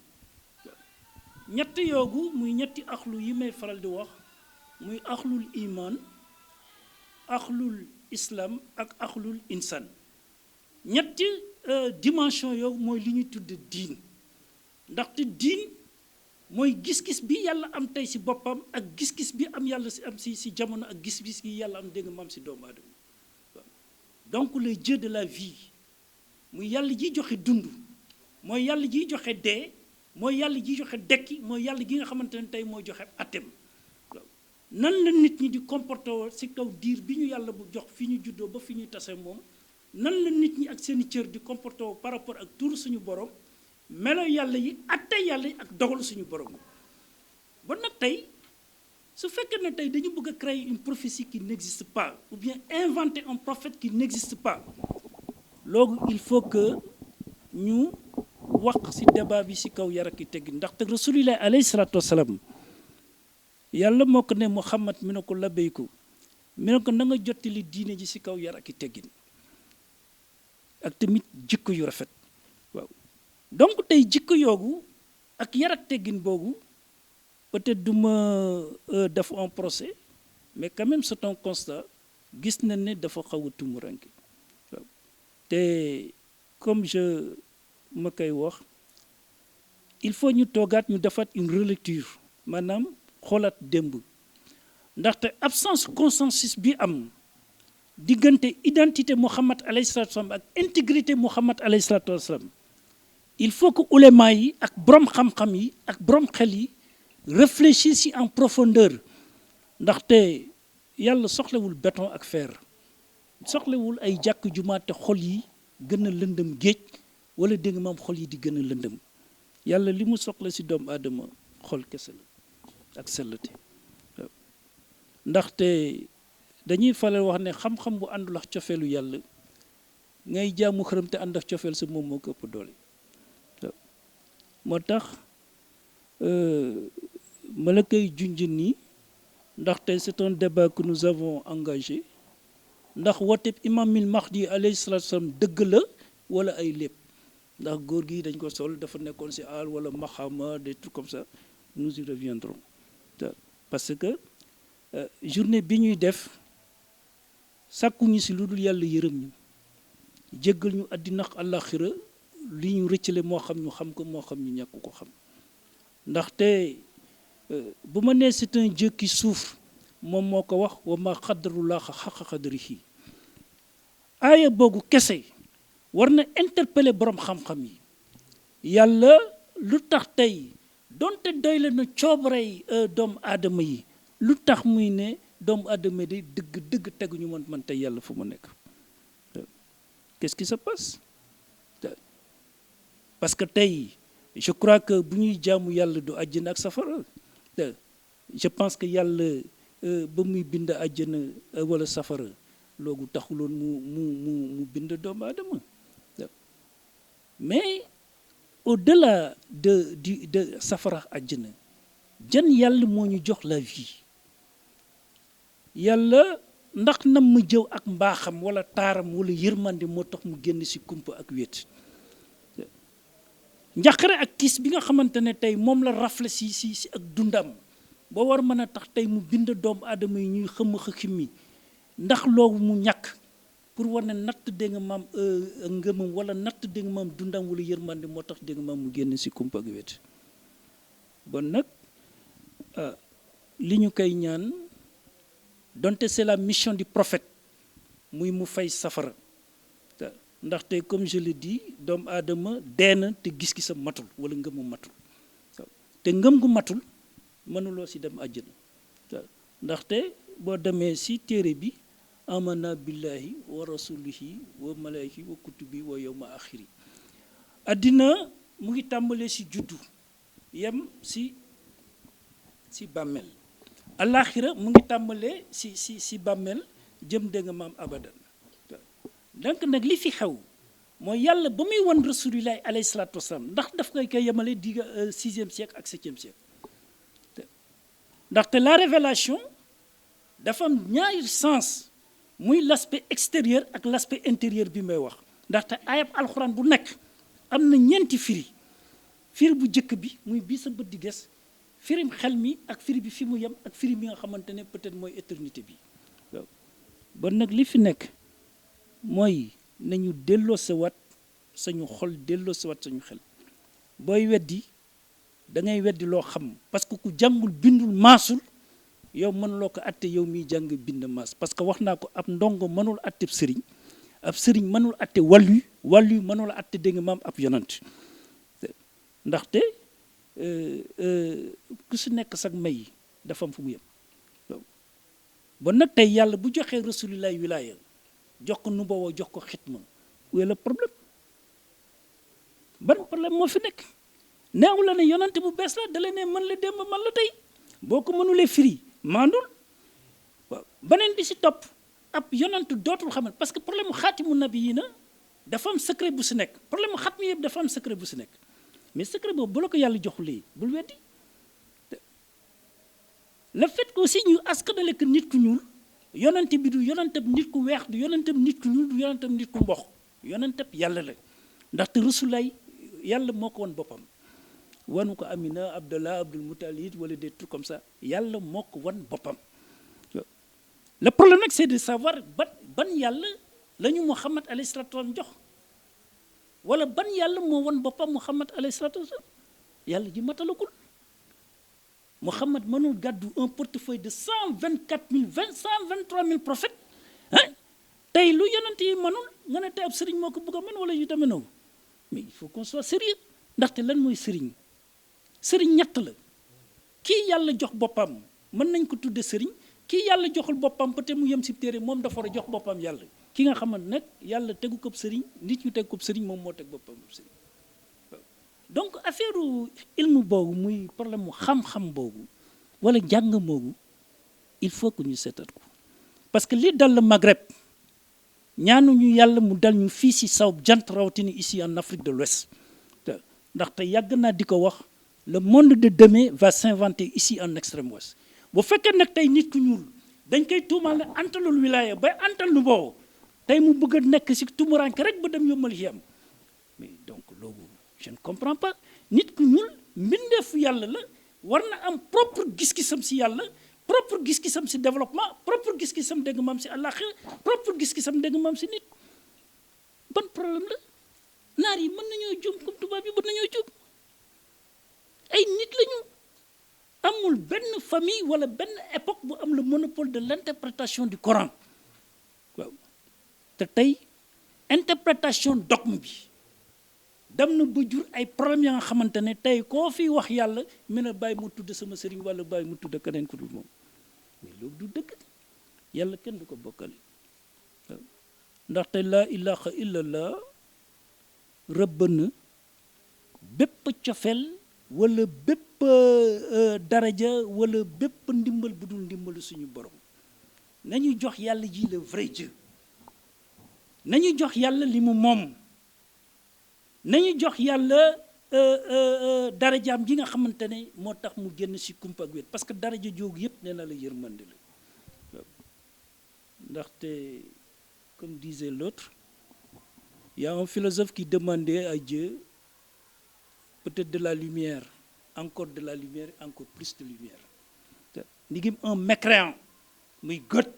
ñett yoogu muy ñetti axlu yi may faral di wax muy axlul iman axlul islam ak axlul insan ñetti dimension yoogu mooy li ñuy tudd diin ndaxte diin mooy gis-gis bi yàlla am tey ci boppam ak gis-gis bi am yàlla ci am ci jamono ak gis-gis yi yàlla am dégg nga maam ci doomu aadama donc le Dieu de la vie muy yàlla ji joxe dund mooy yàlla ji joxe dee mooy yàlla ji joxe dekki mooy yàlla gi nga xamante ne tey mooy joxe atem nan la nit ñi di comporté woo ci kaw diir bi ñu yàlla bu jox fi ñu juddoo ba fi ñuy tase moom nan la nit ñi ak seeni cër di comporté woo par rapport ak tur suñu borom melo yàlla yi atte yàlla yi ak dogal suñu borom ba nag tey su fekkee ne tey dañu bëgg a créer une prophétie qui n'existe pas ou bien inventer un prophète qui n'existe pas loolu il faut que ñu wax ci débat bi ci kaw yar ak i teggin ndaxte rasulillah alayhi salatu wasalaam yàlla moo ko ne Muhammad mi ne ko labbayku mi ne ko na nga jottali diine ji ci kaw yar ak i teggin ak tamit jikko yu rafet waaw donc tey jikko yoogu ak yar ak teggin boobu peut-être du ma def un procès mais quand même c'est un constat gis nañ ne dafa xaw a tumuranke te comme je ma koy wax il faut ñu toogaat ñu defaat une relecture maanaam xoolaat démb ndaxte absence consensus bi am diggante identité Muhammad alayhi salaatu wa salaam ak intégrité Muhammad alayhi salaatu wa salaam il faut que ulema yi ak borom xam-xam yi ak borom xel yi réfléchir ci en profondeur ndaxte yàlla soxlawul béton ak fer soxlawul ay jàkk jumaa te xol yi gën a lëndëm géej wala dégg nga maam xol yi di gën a lëndëm yàlla li mu soxla ci doomu aadama xol kese la ak sellate ndaxte dañuy faral wax ne xam-xam bu àndul ak cofeelu yàlla ngay jaamu xërëm te ànd ak cofeel sa moom moo ko ëpp doole moo tax ma la koy junj nii ndaxte c'est un débat que nous avons engagé ndax wooteb imaamil Mahdi alayhi salaatu salaam dëgg la wala ay lépp ndax góor gi dañ ko sol dafa nekkoon ci aal wala maxama des trucs comme ça nous y reviendrons parce que journée bi ñuy def sàkkuñu ci lu dul yàlla yërëm ñu jéggal ñu àddina ak àllaaxira li ñu rëccale moo xam ñu xam ko moo xam ñu ñàkk ko xam ndaxte bu ma nee c'est un Dieu qui souffre moom moo ko wax wa ma xaddarullaaha xaqa xadrihi aaya boogu kese war na interpeller borom xam-xam yi yàlla lu tax tey donte doy la na coobarey doomu aadama yi lu tax muy ne doomu aadama di dëgg teguñu man tey yàlla fu mu nekk qu'est-ce qui se passe parce que tey je crois que bu ñuy jaamu yàlla du àjjana ak safara je pense que yàlla ba muy bind àjjana wala safara loogu taxuloon mu bind doomu aadama mais au-delà de safara àjjana jan yàlla moo ñu jox la vie yàlla ndax nam ma jëw ak mbaaxam wala taaram wala yërmande moo tax mu génn ci kumpa ak wét njaqare ak kiis bi nga xamante ne tey moom la rafle ci ak dundam ba war mën a tax tey mu bind doomu aadama yi ñuy xëmmi ndax loolu mu ñàkk pour war ne natt dégg nga maam ngëmam wala natt dégg nga maam dundam wala yërmande moo tax dégg nga maam mu génn ci kumpa ak wét bon nag li ñu koy ñaan donte c'est la mission du prophète muy mu fay safara ndaxte comme je le dis doomu aadama dee na te gis-gisam matul wala ngëmu matul te ngëm gu matul mënuloo ci dem àjjana ndaxte boo demee ci téere bi amana billahi wa rasulihi wa malaiki wa kutubi wa yawma axiri àddina mu ngi tàmbalee ci juddu yem ci bàmmeel alaxira mu ngi tàmbalee ci bàmmeel jëm dégg nga maam abadan donc nag li fi xew mooy yàlla ba muy wan rasulillahi alayhi salaatu wasalaam ndax daf koy yemale digga 6e siècle ak 7e siècle ndaxte la révélation dafa am ñaari sens muy l'aspect extérieur ak l'aspect intérieur bi may wax ndaxte ayab alxuraan bu nekk am na ñeenti firi bu jëkk bi muy bii sa bët di gis firim xel mi ak firi bi fi mu yem ak firi bi nga xamante ne peut-être mooy éternité bi waaw ba nag li fi nekk mooy nañu delloosewaat sañu xol delloosewaat sañu xel booy weddi da ngay weddi loo xam parce que ku jàngul bindul maasul yow mënuloo ko atte yow miy jàng bind maas parce que wax naa ko ab ndongo mënul atte ab sëriñ mënul atte wàllu mënul atte dégg nga maam ab yonant ndaxte ku si nekk sax may dafa am fu mu yem bon nag tey yàlla bu joxee rasulillahi wilaaya jox ko nubuwa jox ko xitma où est le problème ban problème moo fi nekk neewu la ne yonante bu bees la da la ne man la démb man la tey boo ko mënulee firi maandul waaw beneen bi si topp ab yonante dootul xamal parce que problème mu xaatimu nabi yi na dafa am secret bu si nekk problème mu xatmi yëpp dafa am secret bu si nekk mais secret boobu bu la ko yàlla joxulee bul weddi le fait que aussi ñu askanale que nit ku ñuul yonante bi du yonantab nit ku weex du yonantab nit ku ñuul du yonantab nit ku mbox yonantab yàlla la ndaxte rasulaay yàlla moo ko woon boppam wanu ko Amina Abdallah Abdul Muttalib wala des trucs comme ça yàlla moo ko wan boppam le problème nag c'est de savoir ban yàlla la ñu Muhammad alayhi salaatu wasalaam jox wala ban yàlla moo won boppam Muhammad alayhi salaatu wasalaam yàlla ji matalagul. Muhammad mënul gàddu un portefeuille de 123 000 prophètes ah tey lu yonent yi mënul nga ne tey ab sëriñ moo ko bëgg a mën wala yu demee noonu mais il faut qu'on soit sérieux ndaxte lan mooy sëriñ sëriñ ñett la kii yàlla jox boppam mën nañ ko tudde sëriñ kii yàlla joxul boppam peut-être mu yem si téere moom dafa war a jox boppam yàlla ki nga xamante nag yàlla tegu ko sëriñ nit ñu teg ko sëriñ moom moo teg boppam sëriñ donc affaire ilmu boobu muy problème mu xam-xam boobu wala jàng boobu il faut que ñu seetat ko parce que li dal le Maghreb ñaanuñu yàlla mu dal ñu fii si saw jant rawatina ici en Afrique de l'Ouest ndaxte yàgg naa di ko wax le monde de demain va s'inventer ici en extrême ouest bu fekkee nag tey nit ku ñuul dañ koy tuumaal ne antalul wilaya bay antal nu boobu tey mu bëgg a nekk si tumuranke rek ba dem yombal xiyam mais donc loolu je ne comprends pas nit ku ñuul mbindeefu yàlla la war na am propre gis-gisam si yàlla propre gis-gisam si développement propre gis-gisam dégg maam si àllaaxira propre gis-gisam dégg maam si nit ban problème la naar yi mën nañoo juum comme tubaab yi mën nañoo juum ay nit lañu amul benn famille wala benn époque bu am le monopole de l'interprétation du Coran waaw te tey interprétation dogme bi dem na ba jur ay problèmes ya nga xamante ne tey koo fi wax yàlla mën a bàyyi mu tudd sama sëriñ wala bàyyi mu tudd keneen ku dul moom mais loolu du dëgg yàlla kenn du ko bokkale waaw ndaxte laa ilaha illallah rëbb na bépp cofeel wala bépp daraja wala bépp ndimbal bu dul ndimbalu suñu borom nañu jox yàlla ji le vrai Dieu nañu jox yàlla li mu moom nañu jox yàlla darajaam ji nga xamante ne moo tax mu génn si kumpa ak wét parce que daraja joogu yëpp nee na la yërmande la waaw ndaxte comme disait l'autre il y a un philosophe qui demandait à Dieu peut-être de la lumière encore de la lumière encore plus de lumière ndigim un mécréant muy gët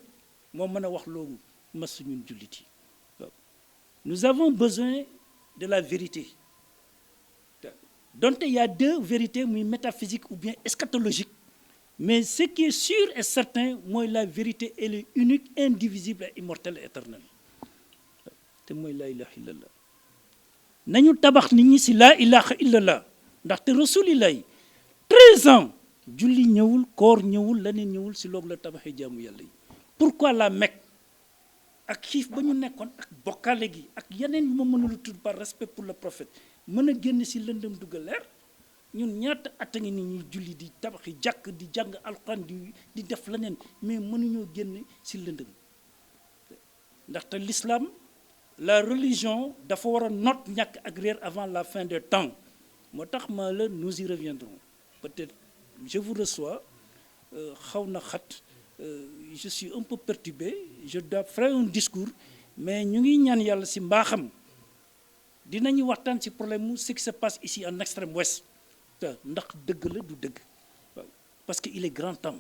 moo mën a wax loolu mas ñun jullit yi waaw nous avons besoin de la vérité donc il y a deux vérités muy métaphysique ou bien eschatologique mais ce qui est sûr et certain mooy la vérité elle est unique indivisible et immortelle et éternelle te mooy laa ilaha illallah nañu tabax nit ñi si laa ilaha illallah ndaxte rasulillahi 13 ans julli ñëwul koor ñëwul leneen ñëwul si loolu la tabaxee jaamu yàlla yi pourquoi la Mecque ak xiif ba ñu nekkoon ak bokkaale gi ak yeneen yu ma mënul tudd par respect pour le prophète mën a génn si lëndëm dugg leer ñun ñaata at a ngi ni ñuy julli di tabaxi jàkk di jàng alxuraan di def leneen mais mënuñoo génn si lëndëm ndaxte l'islam la religion dafa war a not ñàkk ak réer avant la fin des temps moo tax ma la nous y reviendrons peut-être je vous reçois xaw na xat je suis un peu perturbé je dois faire un discours mais ñu ngi ñaan yàlla si mbaaxam dinañu waxtaan si problème mu ce qui se passe ici en extrême ouest te ndax dëgg la du dëgg waaw parce que il est grand temps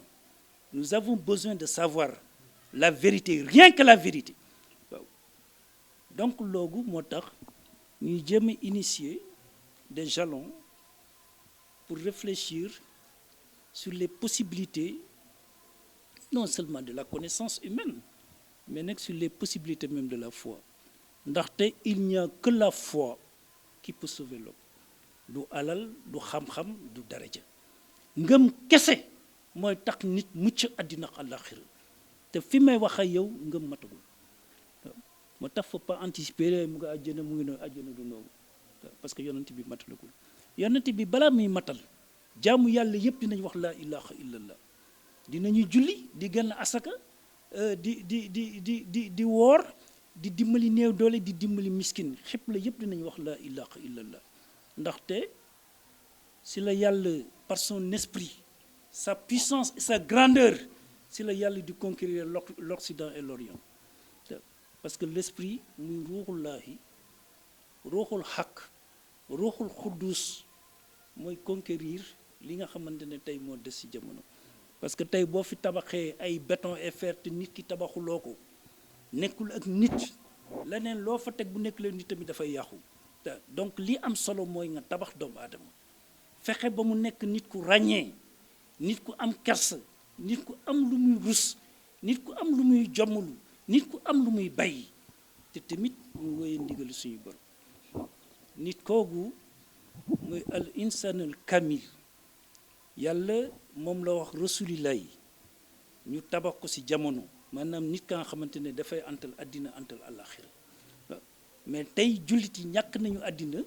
nous avons besoin de savoir la vérité rien que la vérité waaw donc loolu moo tax ñuy jéem a initier des jalons pour réfléchir sur les possibilités non seulement de la connaissance humaine mais nag sur les possibilités même de la foi ndaxte il n'y a que la foi qui peut sauver l'homme du alal du xam-xam du daraja ngëm kese mooy tax nit mucc àddina ak àllaaxira te fi may wax ak yow ngëm matagul moo tax faut pas anticiper mu nga àjjana mu ngi noonu àjjana du noogu parce que yonent bi matalagul yonent bi balaa muy matal jaamu yàlla yëpp dinañ wax laa ilaha illallah dinañu julli di génn asaka di woor di dimbali néew doole di dimbali miskin xëpp la yëpp dinañ wax laa ilaha illallah ndaxte si la yàlla par son esprit sa puissance et sa grandeur si la yàlla di conquérir l'Occident et l'Orient parce que l'esprit muy ruuxullaahi ruuxul xaq ruuxul xuddus mooy conquérir li nga xamante ne tey moo des ci jamono parce que tey boo fi tabaxee ay béton et fer te nit ki tabaxuloo ko nekkul ak nit leneen loo fa teg bu nekk leen nit tamit dafay yàqu donc li am solo mooy nga tabax doomu aadama fexe ba mu nekk nit ku ràññee nit ku am kersa nit ku am lu muy rus nit ku am lu muy jommulu nit ku am lu muy bàyyi te tamit mu wéye ndigal suñu borom nit koogu mooy al insan al kamil yàlla moom la wax rasulillah yi ñu tabax ko ci jamono maanaam nit ka nga xamante ne dafay antal àddina antal àllaaxira mais tey jullit yi ñàkk nañu àddina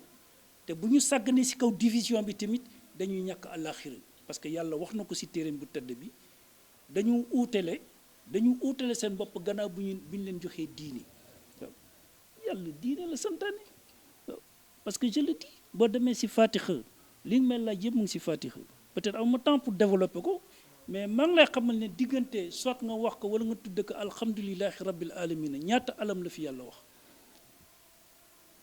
te bu ñu sàgganee ci kaw division bi tamit dañuy ñàkk àllaaxira parce que yàlla wax na ko ci téereem bu tëdd bi dañu uutale seen bopp gannaaw bu ñu leen joxee diine waaw yàlla diine la santaane waaw parce que je le dis boo demee ci Fatiha li nga mel laaj yëpp mu ngi ci Fatiha peut-être am ma temps pour développer ko mais maa ngi lay xamal ne diggante soit nga wax ko wala nga tudd ko alhamdulilahi rabbil alamina ñaata alam la fi yàlla wax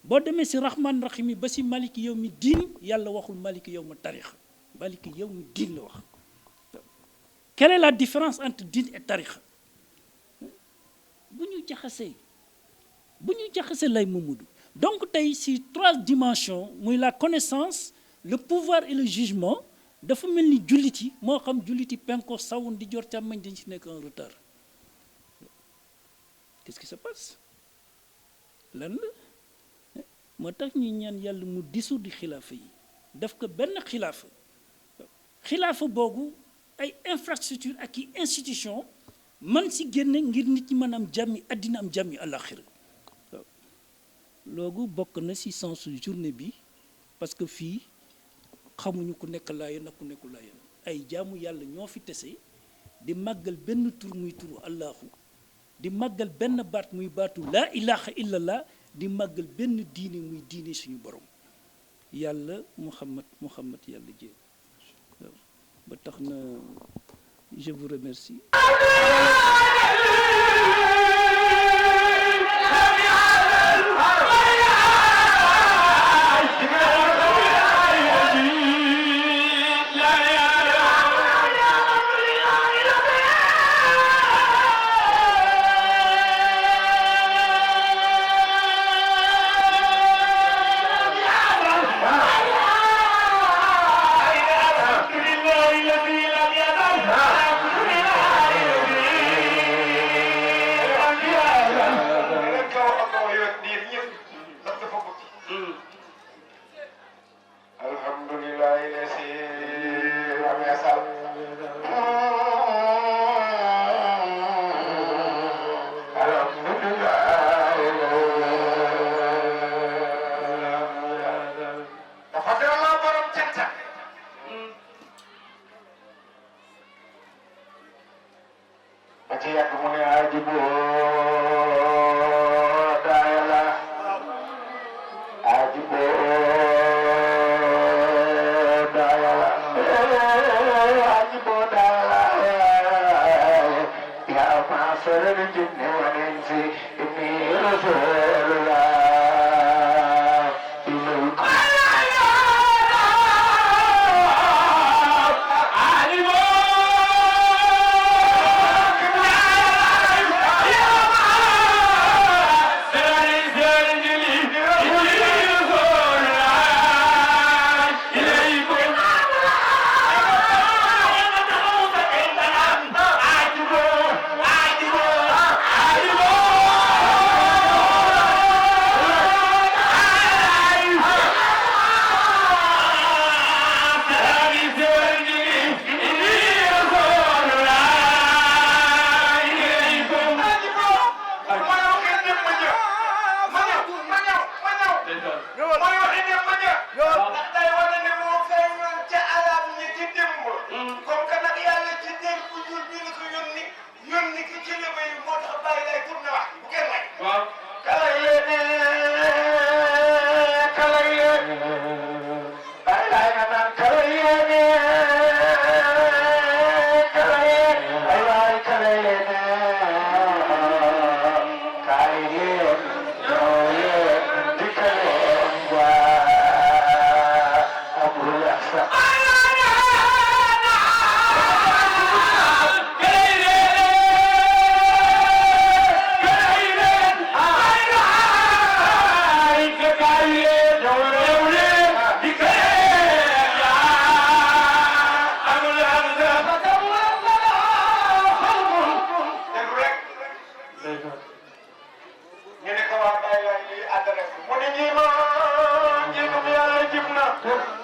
boo demee ci rahman rahim yi ba ci maliki yow mi diin yàlla waxul maliki yow ma tarixa maliki yow mi diin la wax quelle est la différence entre diin et tarixa bu ñu jaxasee lay Mamadou donc tey ci 3 dimensions muy la connaissance le pouvoir et le jugement dafa mel ni jullit yi moo xam jullit yi penko sawun di jor càmmañ dañ ci nekk en retard qu'est-ce qui se passe lan la moo tax ñuy ñaan yàlla mu dissoudre xilaafa yi def ko benn xilaafa boobu ay infrastructure ak i institution man si génne ngir nit ñi mën am jàmmi àddina am jàmmi àllaaxira loogu bokk na si sensu journée bi parce que fii xamuñu ku nekk Laayeen ak ku nekku Laayeen ay jaamu yàlla ñoo fi tese di màggal benn tur muy turu Allahu di màggal benn baat muy baatu laa ilaha illallah di màggal benn diine muy diine suñu borom yàlla Muhammad yàlla jéem ba tax na je vous remercie. Yo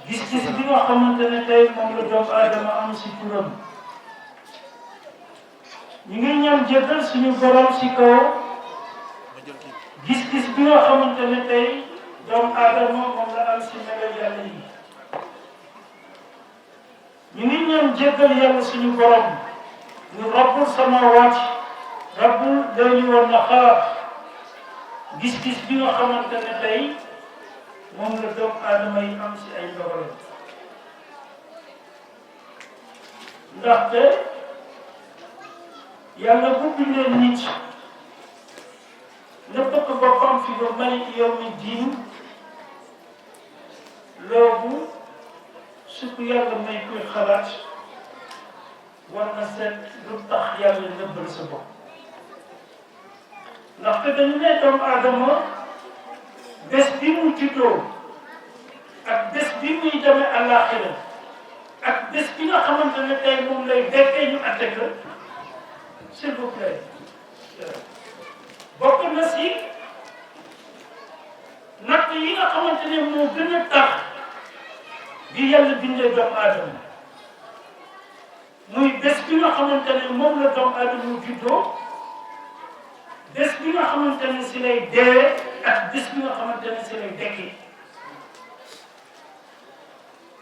gis-gis bi nga xamante ne tey moom la doomu aadama am si turam ñu ngi ñaan jéggal suñu borom si kaw gis-gis bi nga xamante ne tey doomu aadama moom la am si melo yàlla yi ñu ngi ñaan jéggal yàlla suñu borom ñu rabbul samawaat rabbul layli wa nahaar gis-gis bi nga xamante ne tey moom la doomu aadama yi am si ay ndogalam ndaxte yàlla bu bindee nit nga bëgg boppam fi ba maliki yawmi diin loolu su ko yàlla may koy xalaat war na seet lu tax yàlla nëbbal sa bopp ndaxte dañu ne doomu aadama bés bi mu juddoo ak bés bi muy demee àllaaxira ak bés bi nga xamante ne tey moom lay dekkee ñu atte ko s'il vous plaît bokk na si natt yi nga xamante ne moo gën a tax bi yàlla bindee doomu aadama muy bés bi nga xamante ne moom la doomu aadama juddoo bés bi nga xamante ne si lay dee ak bés bi nga xamante ne si lay dekki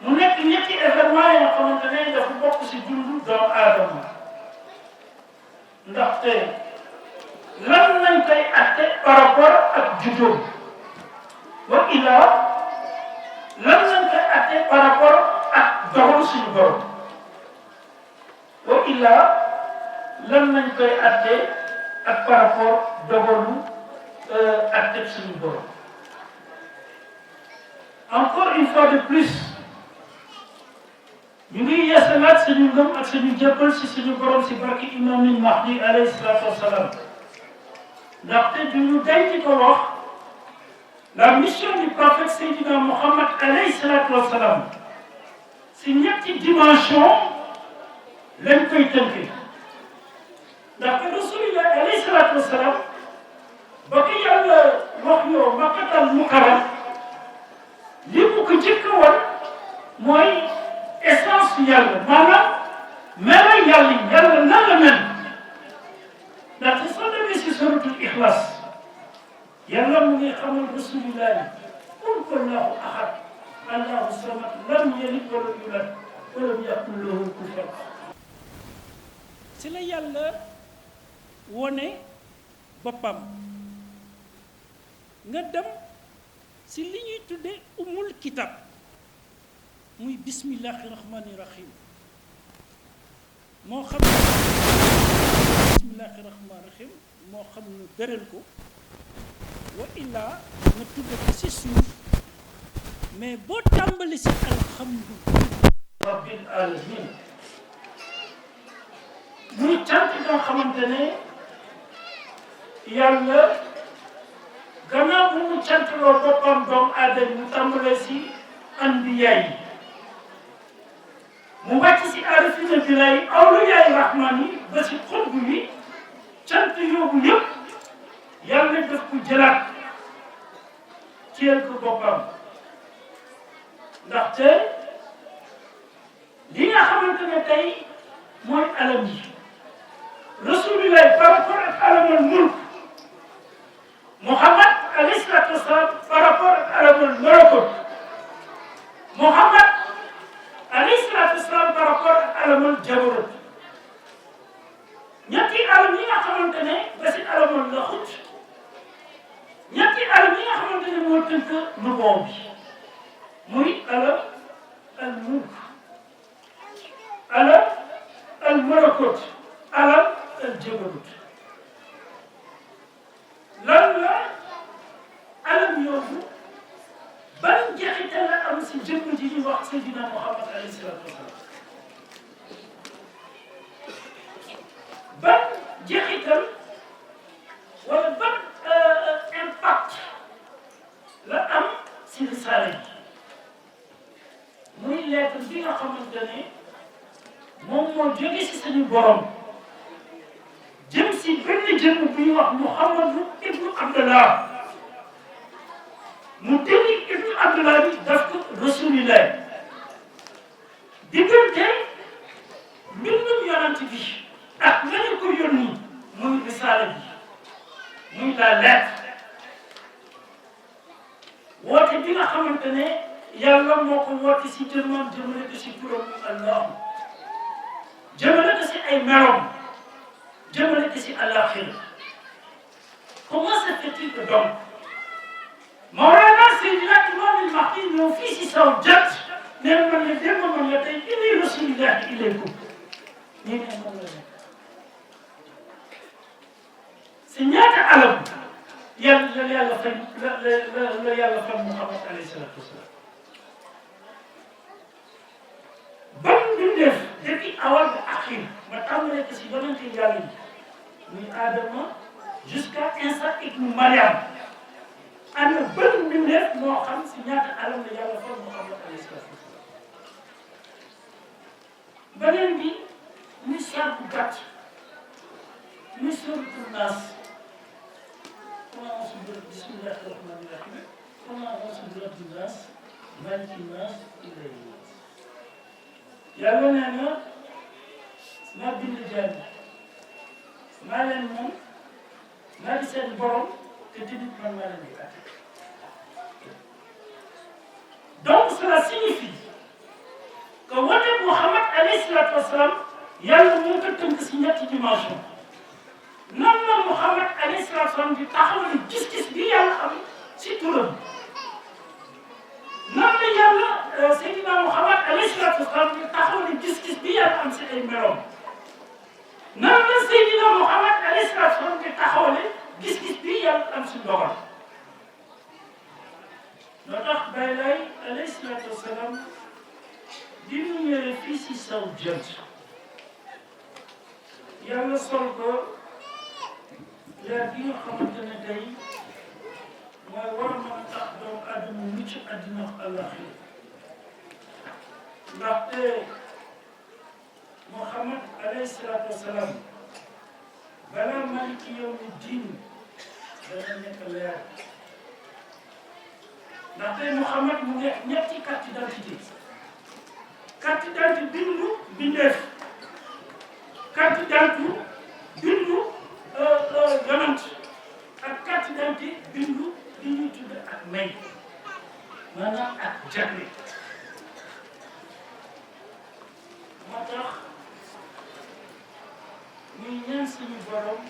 mu nekk ñetti événement yoo xamante ne dafa bokk si dundu doomu aadama ndaxte lan lañ koy atte par rapport ak juddoom wa illaa lan lañ koy atte par rapport ak dogal suñu borom wa illaa lan lañ koy atte ak par rapport dogalu atte suñu borom encore une fois de plus ñu ngi yeesalaat suñu ngëm ak suñu jébbal si suñu borom si barki imaamil Mahdi alayhi salaatu wasalaam ndaxte duñu day di ko wax la mission du prophète Seydina Mohammed alayhi salaatu wasalaam si ñetti dimension lañ koy tënkee ndaxte Rasulullah alayhi salaatu wasalaam ba ko yàlla wax yoo Makkatal Mukarram li mu ko njëkk a wan mooy essence yàlla maanaam melo yàlla yàlla nan la mel ndaxte soo demee si suratul Ixlaas yàlla mu ngi xamal Rasulullah qul huwallahu ahad allahu samad lam yalid walam yulad walam yakun lahu kufuwan ahad si la yàlla wone boppam nga dem si li ñuy tudde umul kitab muy bismillahi rahmani rahim moo xam bismillahi rahmani rahim moo xam ñu beral ko wa illaa nga tudde ko si suuf mais boo tàmbali si alhamdulilah rabbil alamin muy cant nga xamante ne yàlla gannaaw bu mu cantloo boppam doomu aadama mu tàmbalee si anbiya yi mu wàcc si arifina billahi awliyaay rahman yi ba si xutbu yi cant yoobu yëpp yàlla daf ko jëlaat ceel ko boppam ndaxte li nga xamante ne tey mooy alam yi rasulullah par rapport ak alamul mulk Muhammad alayhi salaatu wasalaam par rapport ak alamul malakut Muhammad alayhi salaatu wasalaam par rapport ak alamul jabarut ñetti alam yi nga xamante ne ba si alamul laxut ñetti alam yi nga xamante ne moo tënk nubuwa bi muy alam al mulk alam al malakut alam al jabarut lan la alam yooyu ban jeexital la am si jëmm ji ñuy wax Seydina Muhammad alayhi salaatu wasalaam ban jeexital wala ban impact la am si risaala yi muy lettre bi nga xamante ne moom moo jóge si suñu borom jëm si benn jëmm bu ñuy wax Muhammadu ibnu Abdallah mu dégg ibnu Abdallah bi daf ko rasulillah diggante mbindum yonent bi ak lañu ko yónni muy risaala bi muy la lettre woote bi nga xamante ne yàlla moo ko woote si jëmmam jëmale ko si turam Allah jëmale ko si ay merom jëmale ko si àllaaxira comment se fait-il que donc Mawlana Seydina Imaamul Mahdi ñëw fii si saw jant nee na man la démb man la tey inni rasulillahi ilaykum nii ne moom la nekk si ñaata alam yàlla fay la yàlla fay Muhammad alayhi salaatu wasalaam ban bindeef depuis awal ba axir ma tàmbalee ko si yonente yàlla yi muy Adama jusqu'à Isa ibnu Mariam am na ban bindeef moo xam si ñaata alam la yàlla fay Muhammad alayhi salaatu wasalaam beneen bi muy saar bu gàtt muy suratul Naas بسم الله الرحمن الرحيم قل أعوذ برب الناس مالك الناس إله الناس yàlla nee na maa bind jaam maa leen moom maa di seen borom te tamit man maa leen di àtte donc cela signifie que woote Muhammad alayhi salaatu wa salaam yàlla moo ko tënk si ñetti dimension nan la Muhammad alayhi salaatu wa salaam di taxawal gis-gis bi yàlla am si turam nan la yàlla Seydina Muhammad alayhi salaatu wa salaam di taxawal gis-gis bi yàlla am si ay meloom nan la Seydina Muhammad alayhi salaatu wa salaam di taxawal gis-gis bi yàlla am si ndogal loo tax Baay Laay alayhi salaatu wa salaam di mu ñëwee fii si saw jant yàlla sol ko leer gi nga xamante ne tey mooy war a mën a tax doomu aadama mucc àddina ak àllaaxira ndaxte Muhammad alayhi salaatu wa salaam balaa maliki yawmi diin dana nekk leer ndaxte Muhammad mu nekk ñetti carte d'identité carte d'identité bindu bindeef carte d'identité bindu yonant ak carte d'identité bindu li ñuy tudd ak may maanaam ak jagle moo tax ñuy ñaan suñu borom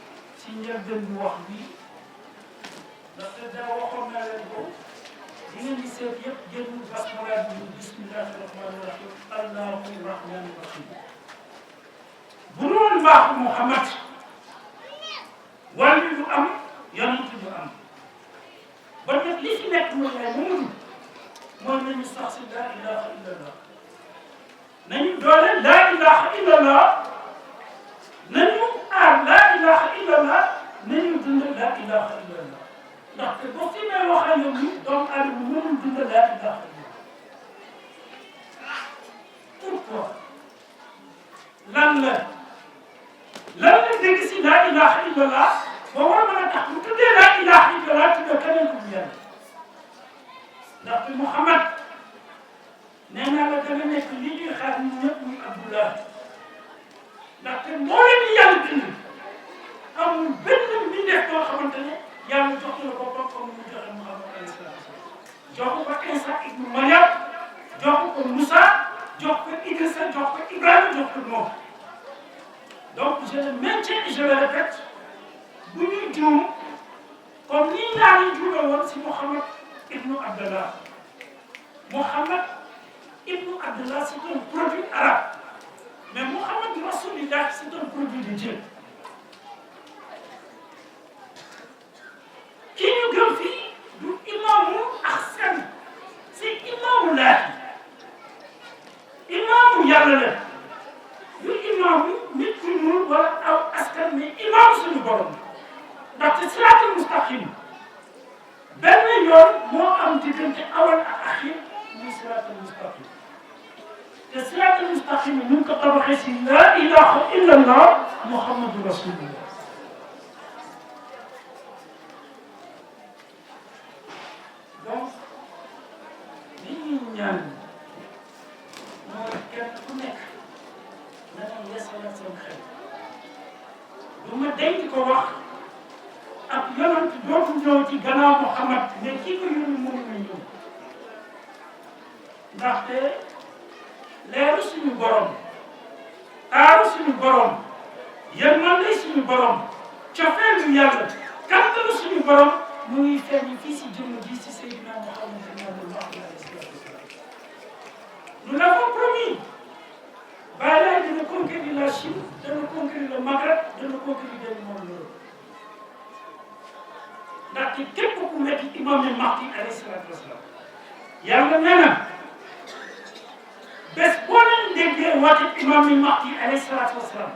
si njëlbéen bu wax bi ndaxte daa waxoon naa leen ko di ngeen di seet yëpp génnul basmala bi bismillahi rahmani rahim allahu rahmani rahim bu doon mbaaxu Muhammad wàllu du am yonent du am ba nag li fi nekk mooy ay moom mooy nañu sax si laa ilaha illallah nañu doole laa ilaha illallah nañu aar laa ilaha illallah nañu dund laa ilaha illallah ndaxte boo fi may wax ak yow nii doomu aadama mënul dund laa ilaha illallah pourquoi lan la dégg si laa ilaha illallah ba war a mën a tax bu tuddee laa ilaha illallah tuddee keneen ku bu yàlla ndaxte Muhammad nee naa la dana nekk li ñuy xaar ñun ñëpp muy Abdullah ndaxte moo leen di yàlla bind amul benn mbindeef boo xamante ne yàlla jox na ko boppam comme mu joxe Muhammad alayhi salaatu wa salaam jox ko Isa ibnu Maryam jox ko Moussa jox ko Idrissa jox ko Ibrahima jox ko Nuh donc je le maintiens et je le répète bu ñuy juum comme nii naa leen juume woon si Muhammad ibnu Abdallah Mohammed ibn Abdullah, c'est un produit arabe. Mais Mohammed Rasulillah, c'est un produit de Dieu. Qui nous gëm fii du imaamu Ahsan, c'est imaamu Laahi. Imaamu Yàlla la. du imaamu nit ku ñuul wala aw askan mais imaamu suñu borom ndaxte siraatul mustaqim benn yoon moo am diggante awal ak axir muy siraatul mustaqim te siraatul mustaqim ñu ngi ko tabaxee si laa ilaha illa allah muhammadu rasulullah donc li ñuy ñaan mooy kenn ku nekk na nga yeesalaat seen xel du ma denc ko wax ak yonent dootu ñëw ci gannaaw Muhammad mais kii ko yónni mënu na ñëw ndaxte leeru suñu borom taaru suñu borom yërmande suñu borom cofeelu yàlla kàttanu suñu borom mu ngi feeñ fii si jëmm ji si Seydina Muhammad sallallahu alayhi wa sallam. Nous l'avons promis. Balaye dina conquérir la Chine, dina conquérir le Maghreb, dina conquérir le monde. ndaxte képp ku nekk Imam Mahdi alayhi salaatu wasalaam yàlla nee na bés boo leen déggee woote Imam Mahdi alayhi salaatu wasalaam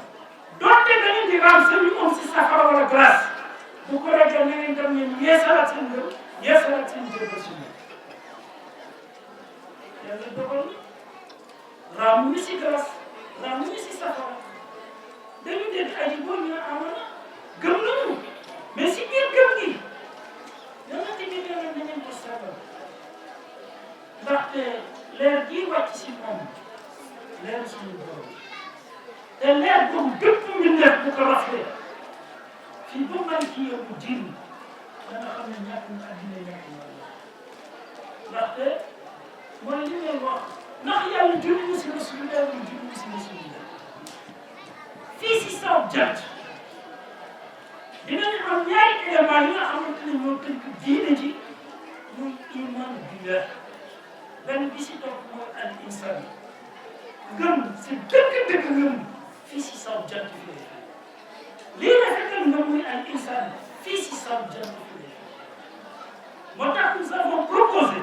donte da ngeen di raam seen yu am si safara wala glace bu ko rajo na ngeen dem ngeen yeesalaat seen ngëm yeesalaat seen jëf si moom yàlla dogal raamu ni si glace raamu ni si safara dañu dégg aji boo ñu ne amana gëm nañu mais si biir gëm gi yàlla te gën a na ngeen ko sabal ndaxte leer gii wàcc si moom leer suñu borom te leer boobu bépp mbindeef bu ko raflee fii ba man kii yow bu diin danga xam ne ñàkk na addina ñàkk na ndaxte mooy li ngay wax ndax yàlla julli na si rasulillah wala julli na si rasulillah fii si saw jant dinañu am ñaari éléments yi nga xamante ne ñoo tënk diine ji muy iman billah benn bi si topp mooy al insan ngëm si dëgg-dëgg ngëm fii si saw jant fii lii rafetal ngëm muy al insan fii si saw jant fii moo tax nous avons proposé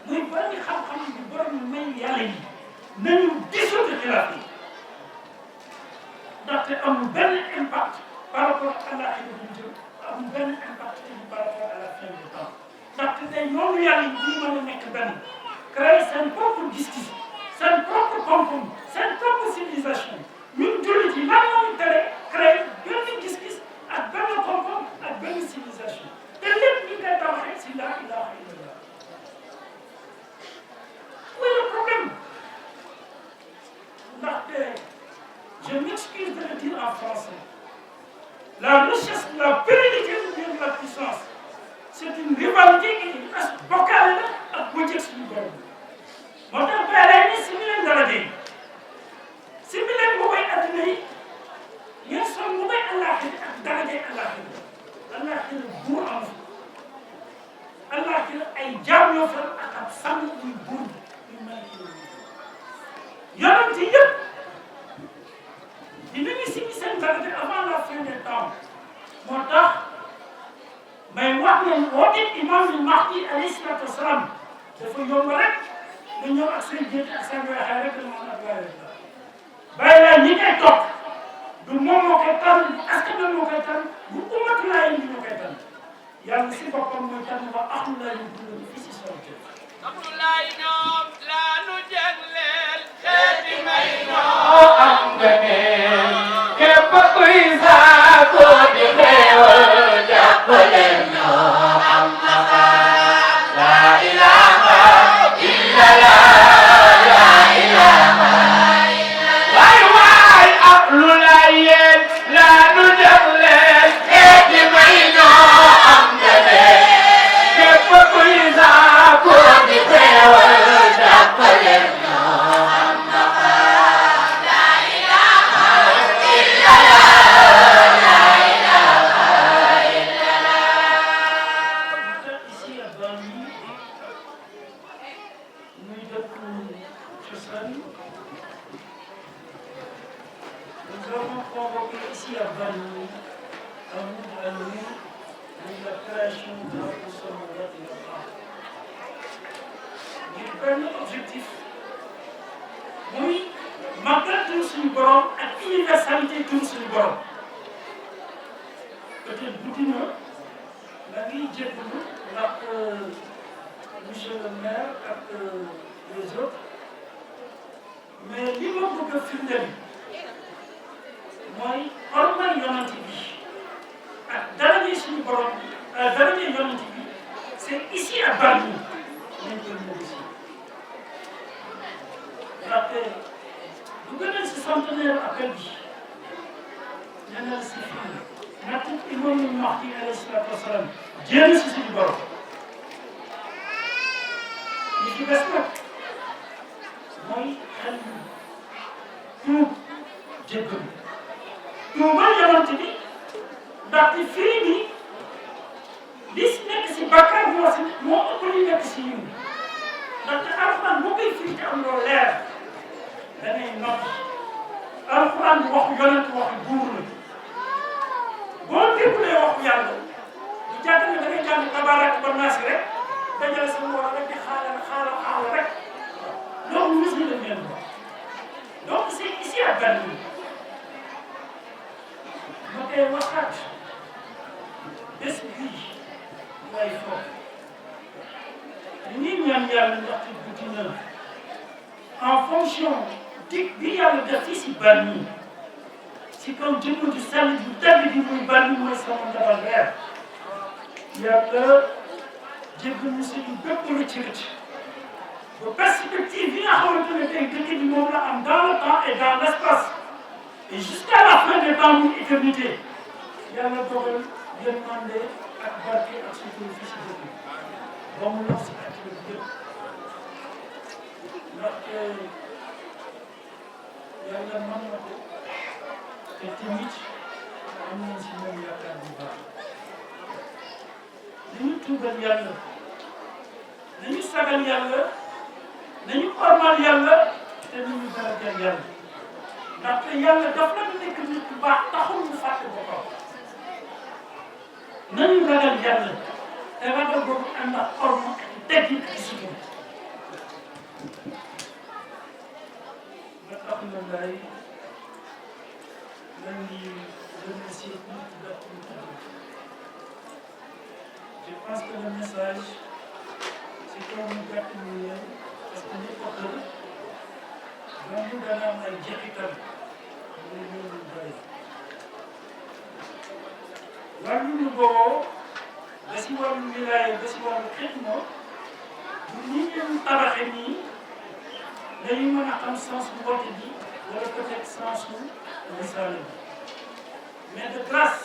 muy bari xam-xam bi borom may yàlla yi nañu dissoudre xilaaf yi ndaxte amul benn impact par rapport à la xëy na jëm amul benn impact par rapport à la fin du temps ndaxte tey noonu yàlla yi ñu mën a nekk benn créer seen propre gis-gis seen propre koom-koom seen propre civilisation ñun jullit yi lan moo ñu tere créer benn gis-gis ak benn koom-koom ak benn civilisation te lépp ñu koy tabaxee si laa ilaha illallah. Où est le problème? Ndaxte je m'excuse de le dire en français. La richesse, la pérennité de la puissance, c'est une rivalité qui est bokkale la ak bëccëg suñu borom. moo tax balaa ni si mi leen daraja yi si mi leen mbubbay adduna yi ngeen sol mbubbay àllaaxira ak darajay àllaaxira àllaaxira buur am fa àllaaxira ay jaam yoo fa ak ab sàmm muy buur yu mel ni yonent yi yëpp dinañu simi seen daraja avant la fin des temps moo tax may wax ne woote Imam Mahdi alayhi salaatu wa salaam dafa yomb rek nga ñëw ak seen jéete ak seen weexee rek dama am ak bàyyi laa ñi koy topp du moom moo koy tànn du askan wi moo koy tànn bu ummatu laa yi ñoo koy tànn yàlla si boppam mooy tànn ba axulaa yi dund fii si soxla jëf. Abdoulaye ñoom laa nu jagleel xeeti may noo am ngëneel képp kuy saako di xeewal jàppaleen ñoo am maxaar laa ilaha illallah laa ilaha illallah waay Abdoulaye yéen laa nu jagleel xeeti may noo am ngëneel képp kuy saako di xeewal jàppaleen ñoo am maxaar laa ilaha illallah Ici à Bangui, ici à Bani, à Moudalou, la création de la consommateur de la femme. ngir benn objectif muy màggal tur suñu borom ak universalité tur suñu borom peut-être guddi na maa ngi jégalu ndax monsieur le maire ak les autres mais li ma bëgg a firndeel mooy ormal yonent bi ak daraje suñu borom daraje yonent bi c'est ici à Bargny nañ koy négocier ndaxte bu gënal si centenaire appel bi nee na si fii natt Imam Mahdi alayhi salaatu wasalaam jéem si suñu borom li ci des nag mooy xel tuub jéggalu tuubal yonent bi ndaxte fii nii li si nekk si bàkkaar moo ëpp li nekk si yiw ndaxte alxuraan moo koy firi te am loo leer da ngay noppi alxuraan bi waxu yonent waxu buur la boo déglulee waxu yàlla du jàpp ne da ngay jàng tabaaraka ba naasi rek dajale sa mbooloo rek di xaaral rek loolu mos na leen ngeen wax donc c'est ici à Bargny ma koy waxaat bés bii lay foofu dañuy ñaan yàlla ndaxte guddi na en fonction dig bi yàlla def fii si Bargny si kaw jëmm ju sell ju tedd bi muy Bargny mooy sama ndabal reer yàlla jéggal ñu suñu bépp rëcc-rëcc ba perspective yi nga xamante ne tey dëkk bi moom la am dans le temps et dans l'espace et jusqu'à la fin des temps muy éternité yàlla dogal yërmande ak barke ak sutura fii si dëkk bi ba mu lax si activité bi yëpp ndaxte yàlla mën na ko te tamit am nañ si moom yaakaar bu baax nañu tuubal yàlla nañu sagal yàlla nañu ormal yàlla te nañu daragal yàlla ndaxte yàlla daf la nekk nit bu baax taxul mu fàtte boppam nañu ragal yàlla te ragal boobu ànd ak orma ak teggin ak sutura ba tax na ngay maa ngi remercier ñëpp daf ñu tudd je pense que le message c'est comme ñu gàtt ñu leen parce que ñëpp a xër donc dana am ay jeexital muy loolu bëri wàllu lu booboo ba si wàllu wilaaya ba si wàllu xidma bu nit ñi tabaxe nii dañu mën a am sens bu woote bi wala peut-être sens bu misaal bi mais de grâce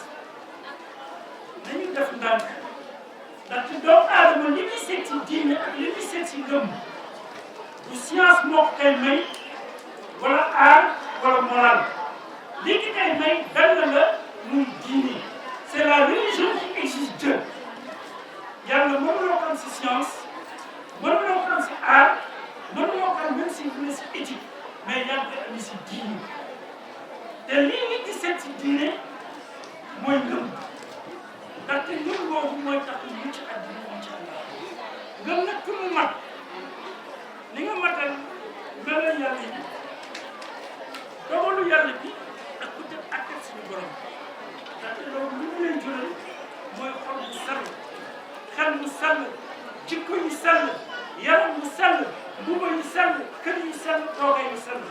nañu def ndànk ndaxte doomu aadama li muy seet ci diine ak li muy seet ci ngëm du science moo ko koy may wala art wala moral li ki koy may benn la muy diine c'est la religion qui exige Dieu yàlla mënuloo ko am si science mënuloo ko am si art mënuloo ko am même si bu ne si éthique mais yàlla koy andi si diine te lii nit di seet si diine mooy ngëm ndaxte ngëm boobu mooy tax ñu mucc àddina mucc àlla ngëm nag pour mu mat li nga matal melo yàlla yi dogalu yàlla bi ak peut-être ak suñu borom ndaxte loolu lu mu leen jural mooy xol bu sell xel mu sell jikko yu sell yaram mu sell mbuba yu sell kër yu sell toogay yu sell